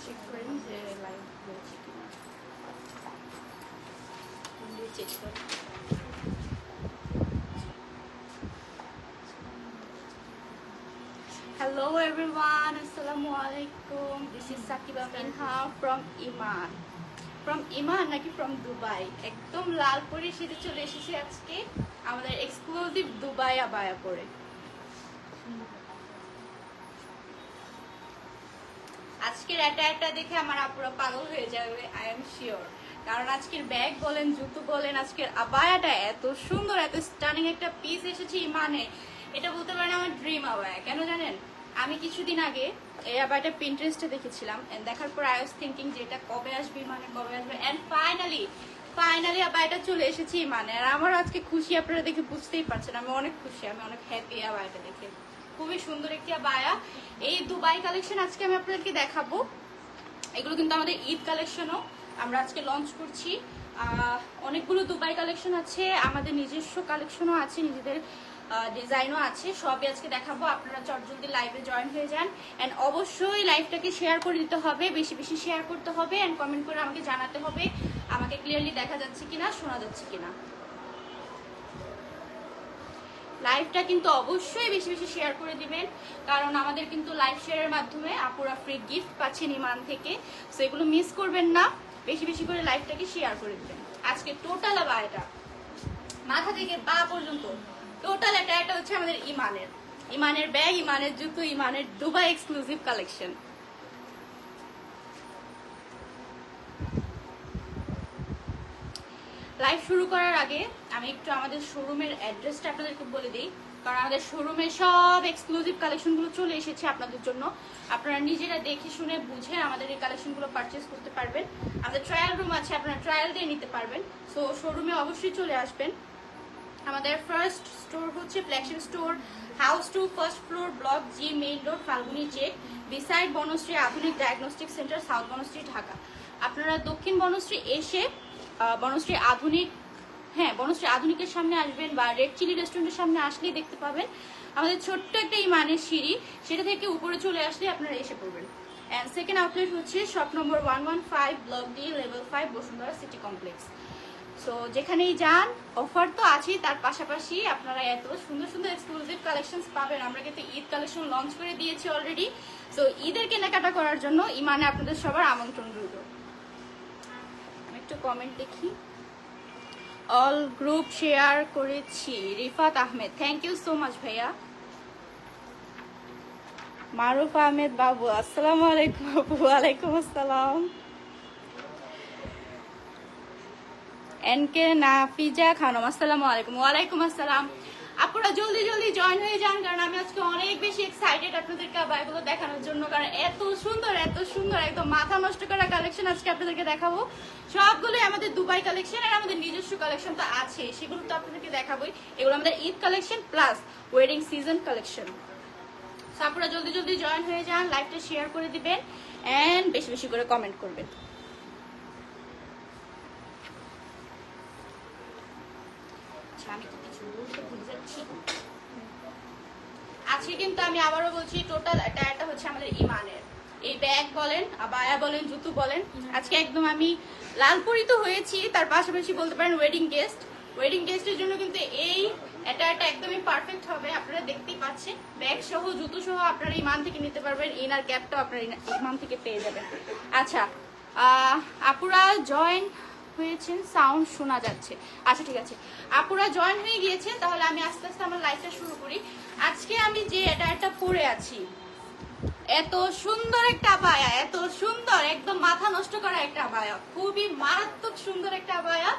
Check করেন যে live হয়েছে কিনা, চেক করেন। Hello everyone, Assalamu alaikum. This is Sakiba Minha from Iman. From Iman নাকি from Dubai? একদম লাল পরে শীতে চলে এসেছি আজকে আমাদের এক্সক্লুসিভ দুবাই আবায়া পরে। আজকের এটা দেখে আমার আপুরা পাগল হয়ে যাবে, আই এম শিওর। কারণ আজকের ব্যাগ বলেন, জুতো বলেন, আজকের আবায়াটা এত সুন্দর, এত স্টানিং একটা পিস এসেছে ইমানে। এটা বলতে পারেন আমার ড্রিম আবায়া। কেন জানেন? আমি কিছুদিন আগে এই আবায়াটা পিন্টারেস্টে দেখেছিলাম, এন্ড দেখার পর আই ওয়াজ থিংকিং যে এটা কবে আসবে ইমানে, কবে আসবে, এন্ড ফাইনালি আবায়াটা চলে এসেছে ইমানে। আর আমার আজকে খুশি আপনারা দেখে বুঝতেই পারছেন, আমি অনেক খুশি, আমি অনেক হ্যাপি আবায়াটা দেখে। খুবই সুন্দর একটি আবায়া। এই দুবাই কালেকশন আজকে আমি আপনাদেরকে দেখাবো। এগুলো কিন্তু আমাদের ঈদ কালেকশনও আমরা আজকে লঞ্চ করছি। অনেকগুলো দুবাই কালেকশন আছে, আমাদের নিজস্ব কালেকশনও আছে, নিজেদের ডিজাইনও আছে, সবই আজকে দেখাবো। আপনারা চটজলদি লাইভে জয়েন হয়ে যান, অ্যান্ড অবশ্যই লাইভটাকে শেয়ার করে দিতে হবে, বেশি বেশি শেয়ার করতে হবে, অ্যান্ড কমেন্ট করে আমাকে জানাতে হবে আমাকে ক্লিয়ারলি দেখা যাচ্ছে কিনা, শোনা যাচ্ছে কিনা। লাইভটা কিন্তু অবশ্যই বেশি বেশি শেয়ার করে দিবেন, কারণ আমাদের কিন্তু লাইভ শেয়ারের মাধ্যমে আপুরা ফ্রি গিফট পাচ্ছেন ইমান থেকে, সো এগুলো মিস করবেন না। বেশি বেশি করে লাইভটাকে শেয়ার করে দিবেন। আজকে টোটাল আবায়াটা মাথা থেকে পা পর্যন্ত টোটাল এটা হচ্ছে আমাদের ইমানের ব্যাগ, ইমানের জুতো, ইমানের দুবাই এক্সক্লুসিভ কালেকশন। লাইভ শুরু করার আগে আমি একটু আমাদের শোরুমের অ্যাড্রেসটা আপনাদেরকে বলে দিই, কারণ আমাদের শোরুমে সব এক্সক্লুসিভ কালেকশনগুলো চলে এসেছে আপনাদের জন্য। আপনারা নিজেরা দেখে শুনে বুঝে আমাদের এই কালেকশনগুলো পারচেস করতে পারবেন। আমাদের ট্রায়াল রুম আছে, আপনারা ট্রায়াল দিয়ে নিতে পারবেন। সো শোরুমে অবশ্যই চলে আসবেন। আমাদের ফার্স্ট স্টোর হচ্ছে flagship store, house 2, first floor, block G, main road, Falguni চেক, beside Banasree Adhunik diagnostic centre, south Banasree, Dhaka. আপনারা দক্ষিণ বনশ্রী এসে বনশ্রী আধুনিক, বনশ্রী আধুনিকের সামনে আসবেন, বা রেড চিলি রেস্টুরেন্টের সামনে আসলেই দেখতে পাবেন আমাদের ছোট্ট একটা ইমানের সিঁড়ি, সেটা থেকে উপরে চলে আসলে আপনারা এসে পড়বেন। অ্যান্ড সেকেন্ড আউটলেট হচ্ছে shop number 115, block D, level 5, Bashundhara city complex. So যেখানেই যান অফার তো আছেই, তার পাশাপাশি আপনারা এত সুন্দর সুন্দর এক্সক্লুসিভ কালেকশনস পাবেন। আমরা কিন্তু ঈদ কালেকশন লঞ্চ করে দিয়েছি অলরেডি। সো ঈদের কেনাকাটা করার জন্য ইমানে আপনাদের সবার আমন্ত্রণ রইল। আমি একটু কমেন্ট দেখি। অল গ্রুপ শেয়ার করেছি, Rifat Ahmed, thank you so much ভাইয়া। মারুফ আহমেদ বাবু, আসসালামু আলাইকুম আপু। ওয়ালাইকুম আসসালাম। এনকে নাফিজা খানম, আসসালামু আলাইকুম। ওয়ালাইকুম আসসালাম। আপনারা জলদি জলদি জয়েন হয়ে যান, কারণ আমি আজকে অনেক বেশি এক্সাইটেড আপনাদেরকে আবায়াগুলো দেখানোর জন্য, কারণ এত সুন্দর একদম মাথা নষ্ট করা কালেকশন আজকে আপনাদেরকে দেখাবো। সবগুলোই আমাদের দুবাই কালেকশন, আর আমাদের নিজস্ব কালেকশন তো আছে, সেগুলো তো আপনাদেরকে দেখাবোই। এগুলো আমাদের Eid collection plus wedding season collection. So আপনারা জলদি জলদি জয়েন হয়ে যান, লাইভটা শেয়ার করে দিবেন, এন্ড বেশি বেশি করে কমেন্ট করবেন। আমি তো কিছু বলতে ভুলে যাচ্ছি। আজকে কিন্তু আমি আবারও বলছি, টোটাল এটা হচ্ছে আমাদের ইমানের। এই ব্যাগ বলেন, আবায়া বলেন, জুতো বলেন, আজকে একদম আমি লালপুরিত হয়েছি। তার পাশাপাশি বলতে পারেন ওয়েডিং গেস্টের জন্য কিন্তু এটা একদমই পারফেক্ট হবে। আপনারা দেখতেই পাচ্ছেন, ব্যাগ সহ জুতো সহ আপনারা ইমান থেকে নিতে পারবেন, ইনার ক্যাপটাও আপনারা ইমান থেকে পেয়ে যাবেন। আচ্ছা, আপুরা জয়েন হয়েছেন, সাউন্ড শোনা যাচ্ছে। আচ্ছা ঠিক আছে, আপুরা জয়েন হয়ে গিয়েছেন, তাহলে আমি আস্তে আস্তে আমার লাইভটা শুরু করি। আজকে আমি যে এটা পরে আছি, এত সুন্দর একটা আবায়া, এত সুন্দর, একদম মাথা নষ্ট করা একটা আবায়া, খুবই মারাত্মক সুন্দর একটা আবায়া।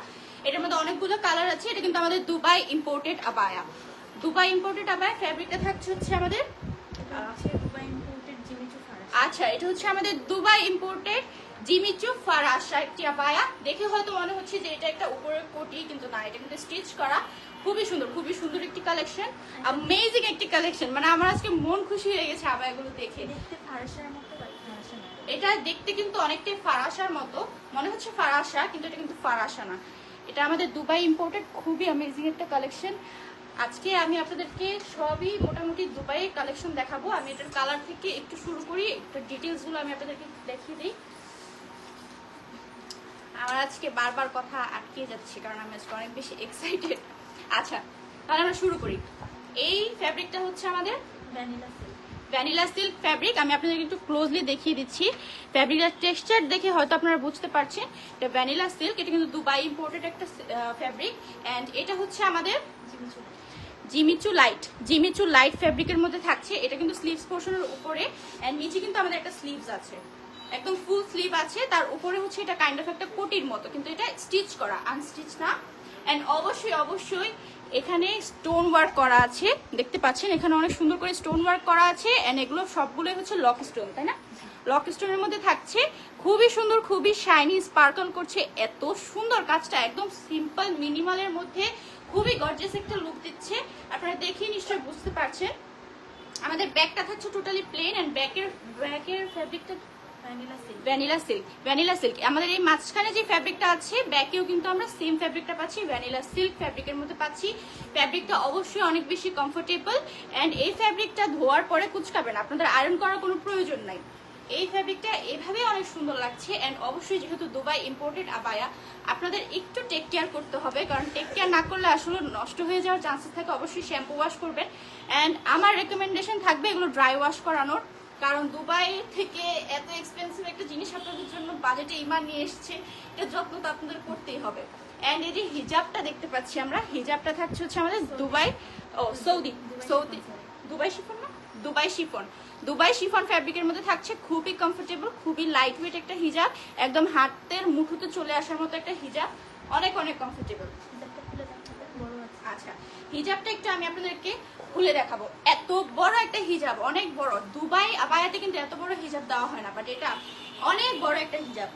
এটার মধ্যে অনেকগুলো কালার আছে। এটা কিন্তু আমাদের দুবাই ইম্পোর্টেড আবায়া। ফ্যাব্রিকটা থাকছে হচ্ছে আমাদের আচ্ছা, এটা হচ্ছে আমাদের দুবাই ইম্পোর্টেড জিমিচু ফারাসা একটি আবায়া। দেখে হয়তো মনে হচ্ছে যে এটা একটা উপরের কোটি, কিন্তু না, এটা কিন্তু স্টিচ করা। খুবই সুন্দর একটি কালেকশন, অ্যামেজিং একটি কালেকশন। মানে আমার আজকে মন খুশি হয়ে গেছে আবায়াগুলো দেখে। এটা দেখতে কিন্তু অনেকটাই ফারাসার মতো মনে হচ্ছে, ফারাসা, কিন্তু এটা কিন্তু ফারাসা না, এটা আমাদের দুবাই ইম্পোর্টেড খুবই অ্যামেজিং একটা কালেকশন। আজকে আমি আপনাদেরকে সবই মোটামুটি দুবাই কালেকশন দেখাবো। আমি এটার কালার থেকে একটু শুরু করি, একটু ডিটেলসগুলো আমি আপনাদেরকে দেখিয়ে দিই। আমার আজকে বারবার কথা আটকে যাচ্ছে কারণ আমি আজকে অনেক বেশি এক্সাইটেড। আচ্ছা, তাহলে আমরা শুরু করি। এই ফ্যাব্রিকটা হচ্ছে আমাদের ভ্যানিলা সিল্ক ফ্যাব্রিক। আমি আপনাদেরকে একটু ক্লোজলি দেখিয়ে দিচ্ছি। ফ্যাব্রিকের টেক্সচার দেখে হয়তো আপনারা বুঝতে পারছেন এটা ভ্যানিলা সিল্ক। এটা কিন্তু দুবাই ইম্পোর্টেড একটা ফ্যাব্রিক। অ্যান্ড এটা হচ্ছে আমাদের জিমিচু লাইট ফ্যাব্রিকের মধ্যে থাকছে। এটা কিন্তু স্লিভস পোর্শনের উপরে, অ্যান্ড নিচে কিন্তু আমাদের একটা স্লিভস আছে, একদম ফুল স্লিভ আছে। তার উপরে হচ্ছে এটা কাইন্ড অফ একটা কোটির মতো, কিন্তু এটা স্টিচ করা, আনস্টিচ না। অ্যান্ড অবশ্যই এখানে স্টোন ওয়ার্ক করা আছে, দেখতে পাচ্ছেন এখানে অনেক সুন্দর করে স্টোন ওয়ার্ক করা আছে। অ্যান্ড এগুলো সবগুলোই হচ্ছে লক স্টোন, তাই না? লক স্টোনের মধ্যে থাকছে, খুবই সুন্দর, খুবই শাইনি, স্পার্কল করছে। এত সুন্দর কাজটা, একদম সিম্পল মিনিমালের মধ্যে খুবই গর্জিয়াস একটা লুক দিচ্ছে। আপনারা দেখে নিশ্চয়ই বুঝতে পারছেন। আমাদের ব্যাকটা থাকছে টোটালি প্লেন, অ্যান্ড ব্যাকের ফ্যাব্রিকটা ভ্যানিলা সিল্ক। আমাদের এই মাঝখানে যে ফ্যাব্রিকটা আছে ব্যাকেও কিন্তু আমরা সেম ফ্যাব্রিকটা পাচ্ছি, ভ্যানিলা সিল্ক ফ্যাব্রিকের মধ্যে পাচ্ছি। ফ্যাব্রিকটা অবশ্যই অনেক বেশি কমফোর্টেবল, অ্যান্ড এই ফ্যাব্রিকটা ধোয়ার পরে কুচকাবে না, আপনাদের আয়রন করার কোনো প্রয়োজন নাই। এই ফ্যাব্রিকটা এভাবে অনেক সুন্দর লাগছে। অ্যান্ড অবশ্যই যেহেতু দুবাই ইম্পোর্টেড আবায়া, আপনাদের একটু টেক কেয়ার করতে হবে, কারণ টেক কেয়ার না করলে আসলে নষ্ট হয়ে যাওয়ার চান্সেস থাকে। অবশ্যই শ্যাম্পু ওয়াশ করবেন, অ্যান্ড আমার রেকমেন্ডেশন থাকবে এগুলো ড্রাই ওয়াশ করানোর, কারণ দুবাই থেকে এত এক্সপেন্সিভ একটা জিনিস আপনাদের জন্য বাজেটে ইমান নিয়ে এসছে, এটা যত্ন তো আপনাদের করতেই হবে। অ্যান্ড এই যে হিজাবটা দেখতে পাচ্ছি আমরা, হিজাবটা থাকছে হচ্ছে আমাদের সৌদি দুবাই শিফন ফ্যাব্রিকের মধ্যে থাকছে। খুবই কমফোর্টেবল, খুবই লাইট ওয়েট একটা হিজাব, একদম হাতের মুঠোতে চলে আসার মতো একটা হিজাব, অনেক কমফোর্টেবল। আচ্ছা, হিজাবটা একটু আমি আপনাদেরকে খুলে দেখাবো। এত বড় একটা হিজাব, অনেক বড়। দুবাই আবায়াতে কিন্তু এত বড় হিজাব দেওয়া হয় না, বাট এটা অনেক বড় একটা হিজাব।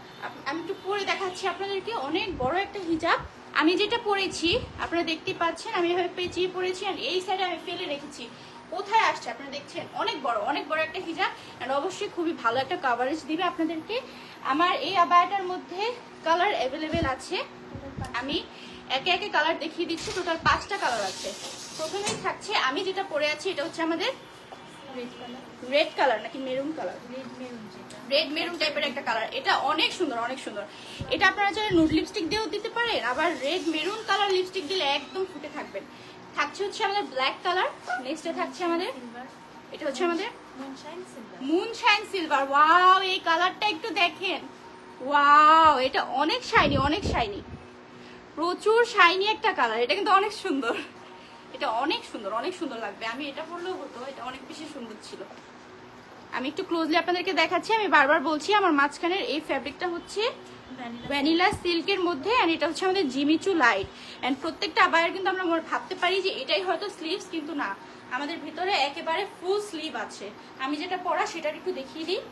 আমি একটু পরে দেখাচ্ছি আপনাদেরকে, অনেক বড় একটা হিজাব। আমি যেটা পরেছি আপনারা দেখতে পাচ্ছেন, আমি এভাবে পেঁচিয়ে পরেছি, আর এই সাইডে আমি ফেলে রেখেছি। কোথায় আসছে আপনারা দেখছেন, অনেক বড় একটা হিজাব, আর অবশ্যই খুবই ভালো একটা কভারেজ দিবে আপনাদেরকে। আমার এই আবায়াটার মধ্যে কালার অ্যাভেলেবেল আছে, আমি একে একে কালার দেখিয়ে দিচ্ছি। টোটাল 5টা কালার আছে। প্রথমেই থাকছে, আমি যেটা পরে আছি এটা হচ্ছে আমাদের রেড কালার নাকি মেরুন কালার, রেড মেরুন টাইপের একটা কালার। এটা অনেক সুন্দর। এটা আপনারা চাইলে নুড লিপস্টিক দিয়েও দিতে পারেন, আবার রেড মেরুন কালার লিপস্টিক দিলে একদম ফুটে থাকবেন। থাকছে হচ্ছে আমাদের ব্ল্যাক কালার, নেক্সটে থাকছে আমাদের এটা হচ্ছে আমাদের মুনশাইন সিলভার। ওয়াও, এই কালারটা একটু দেখেন, ওয়াও, এটা অনেক শাইনি, প্রচুর শাইনি একটা কালার। এটা কিন্তু অনেক সুন্দর, এটা অনেক সুন্দর লাগবে। আমি এটা পরলেও হতো, এটা অনেক বেশি সুন্দর ছিল। আমি একটু ক্লোজলি আপনাদেরকে দেখাচ্ছি। আমি বারবার বলছি, আমার মাঝখানের এই ফ্যাব্রিকটা হচ্ছে ভ্যানিলা সিল্কের মধ্যে, এন্ড এটা হচ্ছে আমাদের জিমিচু লাইট। এন্ড প্রত্যেকটা আবায়ের কিন্তু আমরা ভাবতে পারি যে এটাই হয়তো স্লিভস, কিন্তু না, আমাদের ভিতরে একেবারে ফুল স্লিভ আছে। আমি যেটা পরা সেটার একটু দেখিয়ে দিই।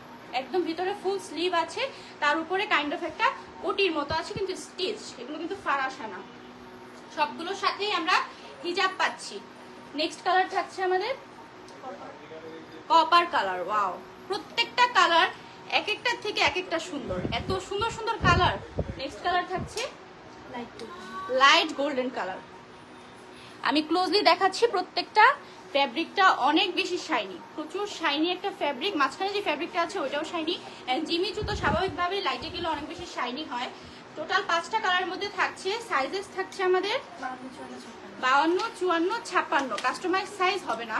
একদম ভিতরে ফুল স্লিভ আছে, তার উপরে কাইন্ড অফ একটা কোটির মতো আছে, কিন্তু স্টিচ, এগুলো কিন্তু ফারাসা না। সবগুলোর সাথেই আমরা হিজাব পাচ্ছি। নেক্সট কালার থাকছে আমাদের কপার কালার। ওয়াও, প্রত্যেকটা কালার এক একটার থেকে এক একটা সুন্দর, এত সুন্দর কালার। নেক্সট কালার থাকছে লাইট গোল্ডেন কালার। আমি ক্লোজলি দেখাচ্ছি। প্রত্যেকটা ফ্যাব্রিকটা অনেক বেশি শাইনি, প্রচুর শাইনি একটা ফ্যাব্রিক। মাঝখানে যে ফ্যাব্রিকটা আছে ওইটাও শাইনি, এন্ড জিমিচু তো স্বাভাবিকভাবেই লাইটে গেলে অনেক বেশি শাইনি হয়। টোটাল 5টা কালারের মধ্যে থাকছে। সাইজেস থাকছে আমাদের 52, 54, 56। কাস্টমাইজ সাইজ হবে না,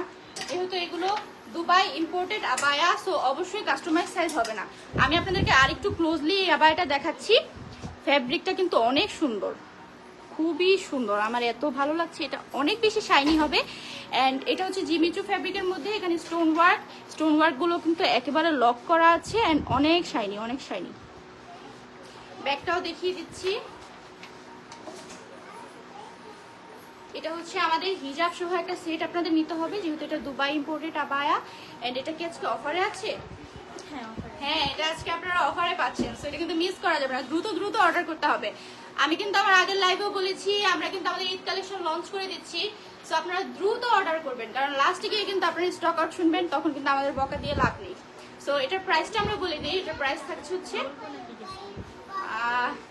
যেহেতু এগুলো দুবাই ইম্পোর্টেড আবায়া, সো অবশ্যই কাস্টমাইজ সাইজ হবে না। আমি আপনাদেরকে আরেকটু ক্লোজলি এই আবায়াটা দেখাচ্ছি। ফ্যাব্রিকটা কিন্তু অনেক সুন্দর, খুবই সুন্দর, আমার এত ভালো লাগছে। এটা অনেক বেশি শাইনি হবে, অ্যান্ড এটা হচ্ছে জিমিচু ফ্যাব্রিকের মধ্যে। এখানে স্টোন ওয়ার্কগুলো কিন্তু একেবারে লক করা আছে, অ্যান্ড অনেক শাইনি। ব্যাগটাও দেখিয়ে দিচ্ছি। এটা হচ্ছে আমাদের হিজাব সহ একটা সেট আপনাদের নিতে হবে, যেহেতু এটা দুবাই ইম্পোর্টেড আবায়া। এন্ড এটা কি আজকে অফারে আছে? হ্যাঁ, এটা আজকে আপনারা অফারে পাচ্ছেন, সো এটা কিন্তু মিস করা যাবে না, দ্রুত অর্ডার করতে হবে। আমি কিন্তু আমার আগের লাইভেও বলেছি, আমরা কিন্তু আমাদের ঈদ কালেকশন লঞ্চ করে দিচ্ছি, সো আপনারা দ্রুত অর্ডার করবেন, কারণ লাস্টে গিয়ে কিন্তু আপনারা স্টক আউট শুনবেন, তখন কিন্তু আমাদের বকা দিয়ে লাভ নেই। সো এটার প্রাইসটা আমরা বলে দিই। এটার প্রাইস থাকছে হচ্ছে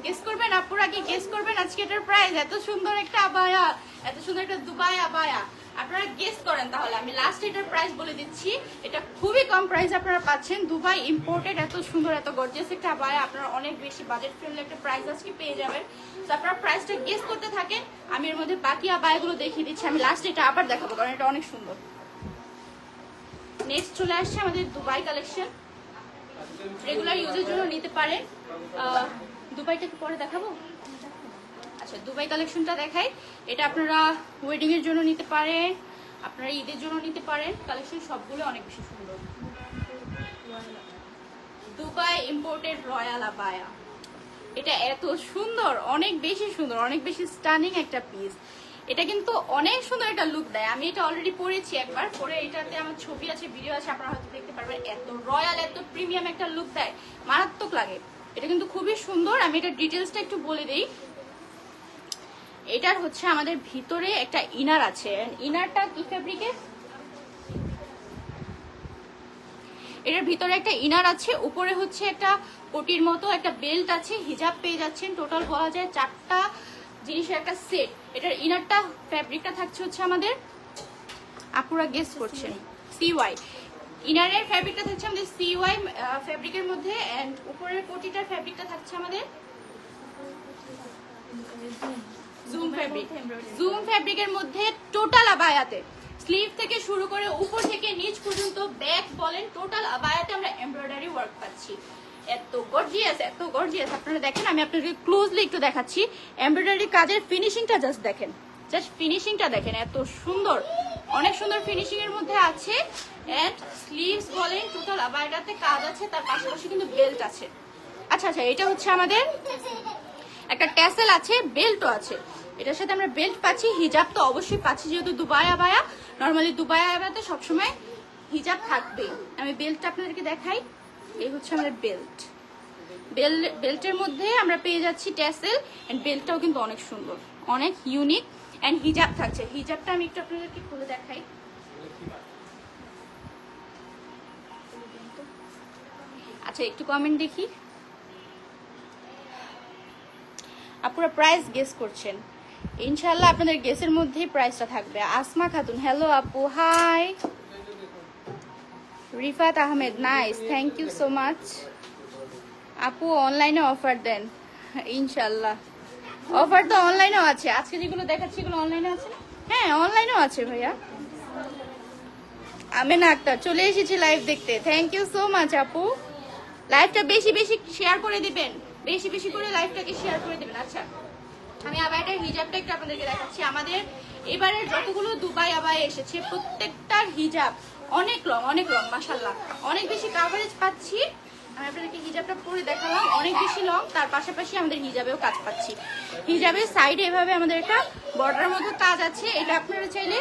গেস করবেন আপুরা, কি গেস করবেন আজকে এটার প্রাইস? এত সুন্দর একটা আবায়া, এত সুন্দর একটা দুবাই আবায়া, আপনারা গেস করেন। তাহলে আমি লাস্ট এটার প্রাইস বলে দিচ্ছি। এটা খুবই কম প্রাইস আপনারা পাচ্ছেন, দুবাই ইম্পোর্টেড এত সুন্দর এত গর্জিয়াস একটা আবায়া আপনারা অনেক বেশি বাজেট ফ্রেন্ডলি একটা প্রাইস আজকে পেয়ে যাবেন। তো আপনারা প্রাইসটা গেস করতে থাকেন, আমি এর মধ্যে বাকি আবায়াগুলো দেখিয়ে দিচ্ছি। আমি লাস্ট এটা আবার দেখাবো কারণ এটা অনেক সুন্দর। নেক্সট চলে আসছে আমাদের দুবাই কালেকশন, রেগুলার ইউজের জন্য নিতে পারেন। দুবাইটা কি পরে দেখাবো? আচ্ছা, দুবাই কালেকশনটা দেখাই। এটা আপনারা ওয়েডিং এর জন্য নিতে পারেন, আপনারা ঈদের জন্য নিতে পারেন। কালেকশন সবগুলো অনেক বেশি সুন্দর। দুবাই ইম্পোর্টেড রয়্যাল আবায়া, এটা এত সুন্দর, অনেক বেশি সুন্দর, অনেক বেশি স্টানিং একটা পিস। এটা কিন্তু অনেক সুন্দর একটা লুক দেয়। আমি এটা অলরেডি পরেছি একবার, পরে এটাতে আমার ছবি আছে, ভিডিও আছে, আপনারা হয়তো দেখতে পারবেন। এত রয়্যাল এত প্রিমিয়াম একটা লুক দেয়, মারাত্মক লাগে। এটা কিন্তু খুবই সুন্দর। আমি এটা ডিটেলসটা একটু বলে দিই। এটার হচ্ছে আমাদের ভিতরে একটা ইনার আছে। ইনারটা কি ফেব্রিকের? এটার ভিতরে একটা ইনার আছে, উপরে হচ্ছে একটা কোটির মতো একটা বেল্ট আছে, হিজাব পেয়ে যাচ্ছেন। টোটাল বলা যায় 4টা জিনিসের একটা সেট। এটার ইনারটা ফ্যাব্রিকটা থাকছে হচ্ছে আমাদের, আপুরা গেস করছেন, সিওয়াই। ইনারের ফ্যাব্রিকটা থাকছে আমাদের সিওয়াই ফ্যাব্রিকের মধ্যে, এন্ড উপরের কোটিটার ফ্যাব্রিকটা থাকছে আমাদের জুম ফ্যাব্রিক। জুম ফ্যাব্রিকের মধ্যে টোটাল আবায়াতে স্লিভ থেকে শুরু করে উপর থেকে নিচ পর্যন্ত ব্যাক বলেন, টোটাল আবায়াতে আমরা এমব্রয়ডারি ওয়ার্ক পাচ্ছি। এত গর্জিয়াস, এত গর্জিয়াস। আপনারা দেখেন, আমি আপনাদের ক্লোজলি একটু দেখাচ্ছি। এমব্রয়ডারি কাজের ফিনিশিংটা জাস্ট দেখেন, জাস্ট ফিনিশিংটা দেখেন, এত সুন্দর, অনেক সুন্দর ফিনিশিং এর মধ্যে আছে। এন্ড স্লিভস বলেন, টোটাল আবায়াটাতে কাজ আছে, তার পাশাপাশি কিন্তু বেল্ট আছে। আচ্ছা আচ্ছা, এটা হচ্ছে আমাদের একটা ট্যাসেল আছে, বেল্টও আছে। এটার সাথে আমরা বেল্ট পাচ্ছি, হিজাব তো অবশ্যই পাচ্ছি, যেহেতু দুবাই আবায়া। নর্মালি দুবাই আবায়াতে সবসময় হিজাব থাকবে। আমি বেল্টটা আপনাদেরকে দেখাই। এই হচ্ছে আমাদের বেল্ট। বেল্টের মধ্যে আমরা পেয়ে যাচ্ছি ট্যাসেল, এন্ড বেল্টটাও কিন্তু অনেক সুন্দর, অনেক ইউনিক। এন্ড হিজাব থাকছে। হিজাবটা আমি একটু আপনাদেরকে খুলে দেখাই। আচ্ছা, একটু কমেন্ট দেখি। আপুরা প্রাইস গেস করছেন, ইনশাল্লাহ আপনাদের গেসের মধ্যেই প্রাইসটা থাকবে। আসমা খাতুন, হ্যালো আপু, hi. Rifat Ahmed, nice, thank you so much. আপু অনলাইনে অফার দেন, ইনশাল্লাহ। অফার তো অনলাইনেও আছে, আজকে যেগুলো দেখাচ্ছি এগুলো অনলাইনে আছে। হ্যাঁ, অনলাইনেও আছে ভাইয়া। আমেনা আক্তার, চলে এসেছি লাইভ দেখতে, থ্যাংক ইউ সো মাচ আপু। লাইভটা বেশি বেশি শেয়ার করে দিবেন, বেশি বেশি করে লাইভটাকে শেয়ার করে দিবেন। আচ্ছা, আমি আবায়াটার হিজাবটা একটু আপনাদেরকে দেখাচ্ছি। আমাদের এবারের যতগুলো দুবাই আবায়া এসেছে প্রত্যেকটার হিজাব অনেক লং, অনেক লং, মাশাআল্লাহ, অনেক বেশি কাভারেজ পাচ্ছি। আমি আপনাদেরকে হিজাবটা পরে দেখালাম, অনেক বেশি লং, তার পাশাপাশি আমাদের হিজাবেও কাজ পাচ্ছি। হিজাবের সাইডে এভাবে আমাদের একটা বর্ডারের মতো কাজ আছে। এটা আপনারা চাইলে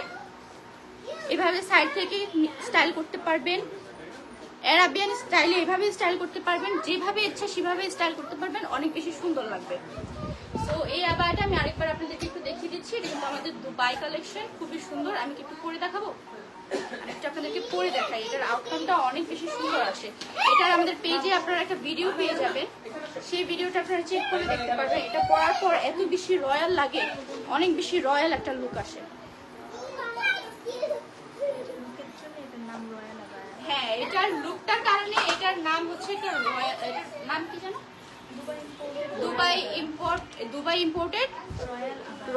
এভাবে সাইড থেকে স্টাইল করতে পারবেন, অ্যারাবিয়ান স্টাইলে এভাবে স্টাইল করতে পারবেন, যেভাবে ইচ্ছা সেভাবে স্টাইল করতে পারবেন, অনেক বেশি সুন্দর লাগবে। তো এই আবায়াটা আমি আরেকবার আপনাদেরকে একটু দেখিয়ে দিচ্ছি। এটা কিন্তু আমাদের দুবাই কালেকশন, খুবই সুন্দর। আমি কি একটু পরে দেখাবো? আরেকটা আপনাদেরকে পরে দেখাই। এটার আউটকামটা অনেক বেশি সুন্দর আসে। এটার আমাদের পেজে আপনারা একটা ভিডিও পেয়ে যাবেন, সেই ভিডিওটা আপনারা চেক করে দেখতে পারবেন। এটা পরার পর এত বেশি রয়্যাল লাগে, অনেক বেশি রয়্যাল একটা লুক আসে। হ্যাঁ, এটার লুকটার কারণে এটার নাম হচ্ছে, এটার নাম কি জানো? Dubai imported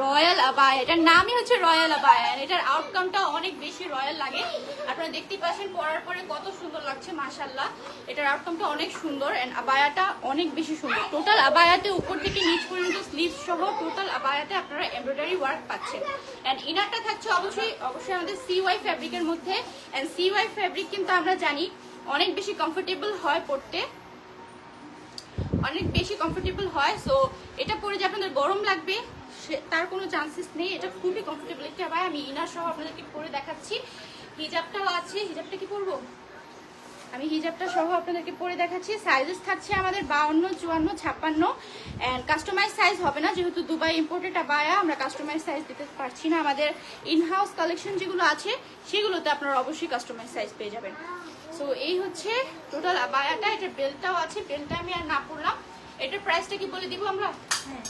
royal abaya. এটার নামই হচ্ছে রয়্যাল আবায়া। এটার আউটকামটা অনেক বেশি রয়্যাল লাগে। আপনারা দেখতেই পাচ্ছেন পরার পরে কত সুন্দর লাগছে, মাশাআল্লাহ। এটার আউটকামটা অনেক সুন্দর, এন্ড আবায়াটা অনেক বেশি সুন্দর। টোটাল আবায়াতে উপর থেকে নিচ পর্যন্ত স্লিভ সহ টোটাল আবায়াতে আপনারা এমব্রয়ডারি ওয়ার্ক পাচ্ছেন। এন্ড ইনারটা থাকছে অবশ্যই আমাদের সিওয়াই ফ্যাব্রিকের মধ্যে। এন্ড সিওয়াই ফ্যাব্রিক কিন্তু আমরা জানি অনেক বেশি কমফোর্টেবল হয় পরতে, অনেক বেশি কমফোর্টেবল হয়। সো এটা পরে যে আপনাদের গরম লাগবে তার কোনো চান্সেস নেই। এটা খুবই কমফোর্টেবল একটা আবায়া। আমি ইনার সহ আপনাদেরকে পরে দেখাচ্ছি। হিজাবটাও আছে, হিজাবটা কি পরবো? আমি হিজাবটা সহ আপনাদেরকে পরে দেখাচ্ছি। সাইজেস থাকছে আমাদের 52, 54, 56। এন্ড কাস্টমাইজ সাইজ হবে না, যেহেতু দুবাই ইম্পোর্টেড আবায়া, আমরা কাস্টমাইজ সাইজ দিতে পারছি না। আমাদের ইনহাউস কালেকশন যেগুলো আছে সেগুলোতে আপনারা অবশ্যই কাস্টমাইজ সাইজ পেয়ে যাবেন। সো এই হচ্ছে টোটাল আবায়াটা। এটা বেল্টটাও আছে, বেল্টটা আমি আর না পরলাম। এটার প্রাইসটা কি বলে দিব আমরা? হ্যাঁ।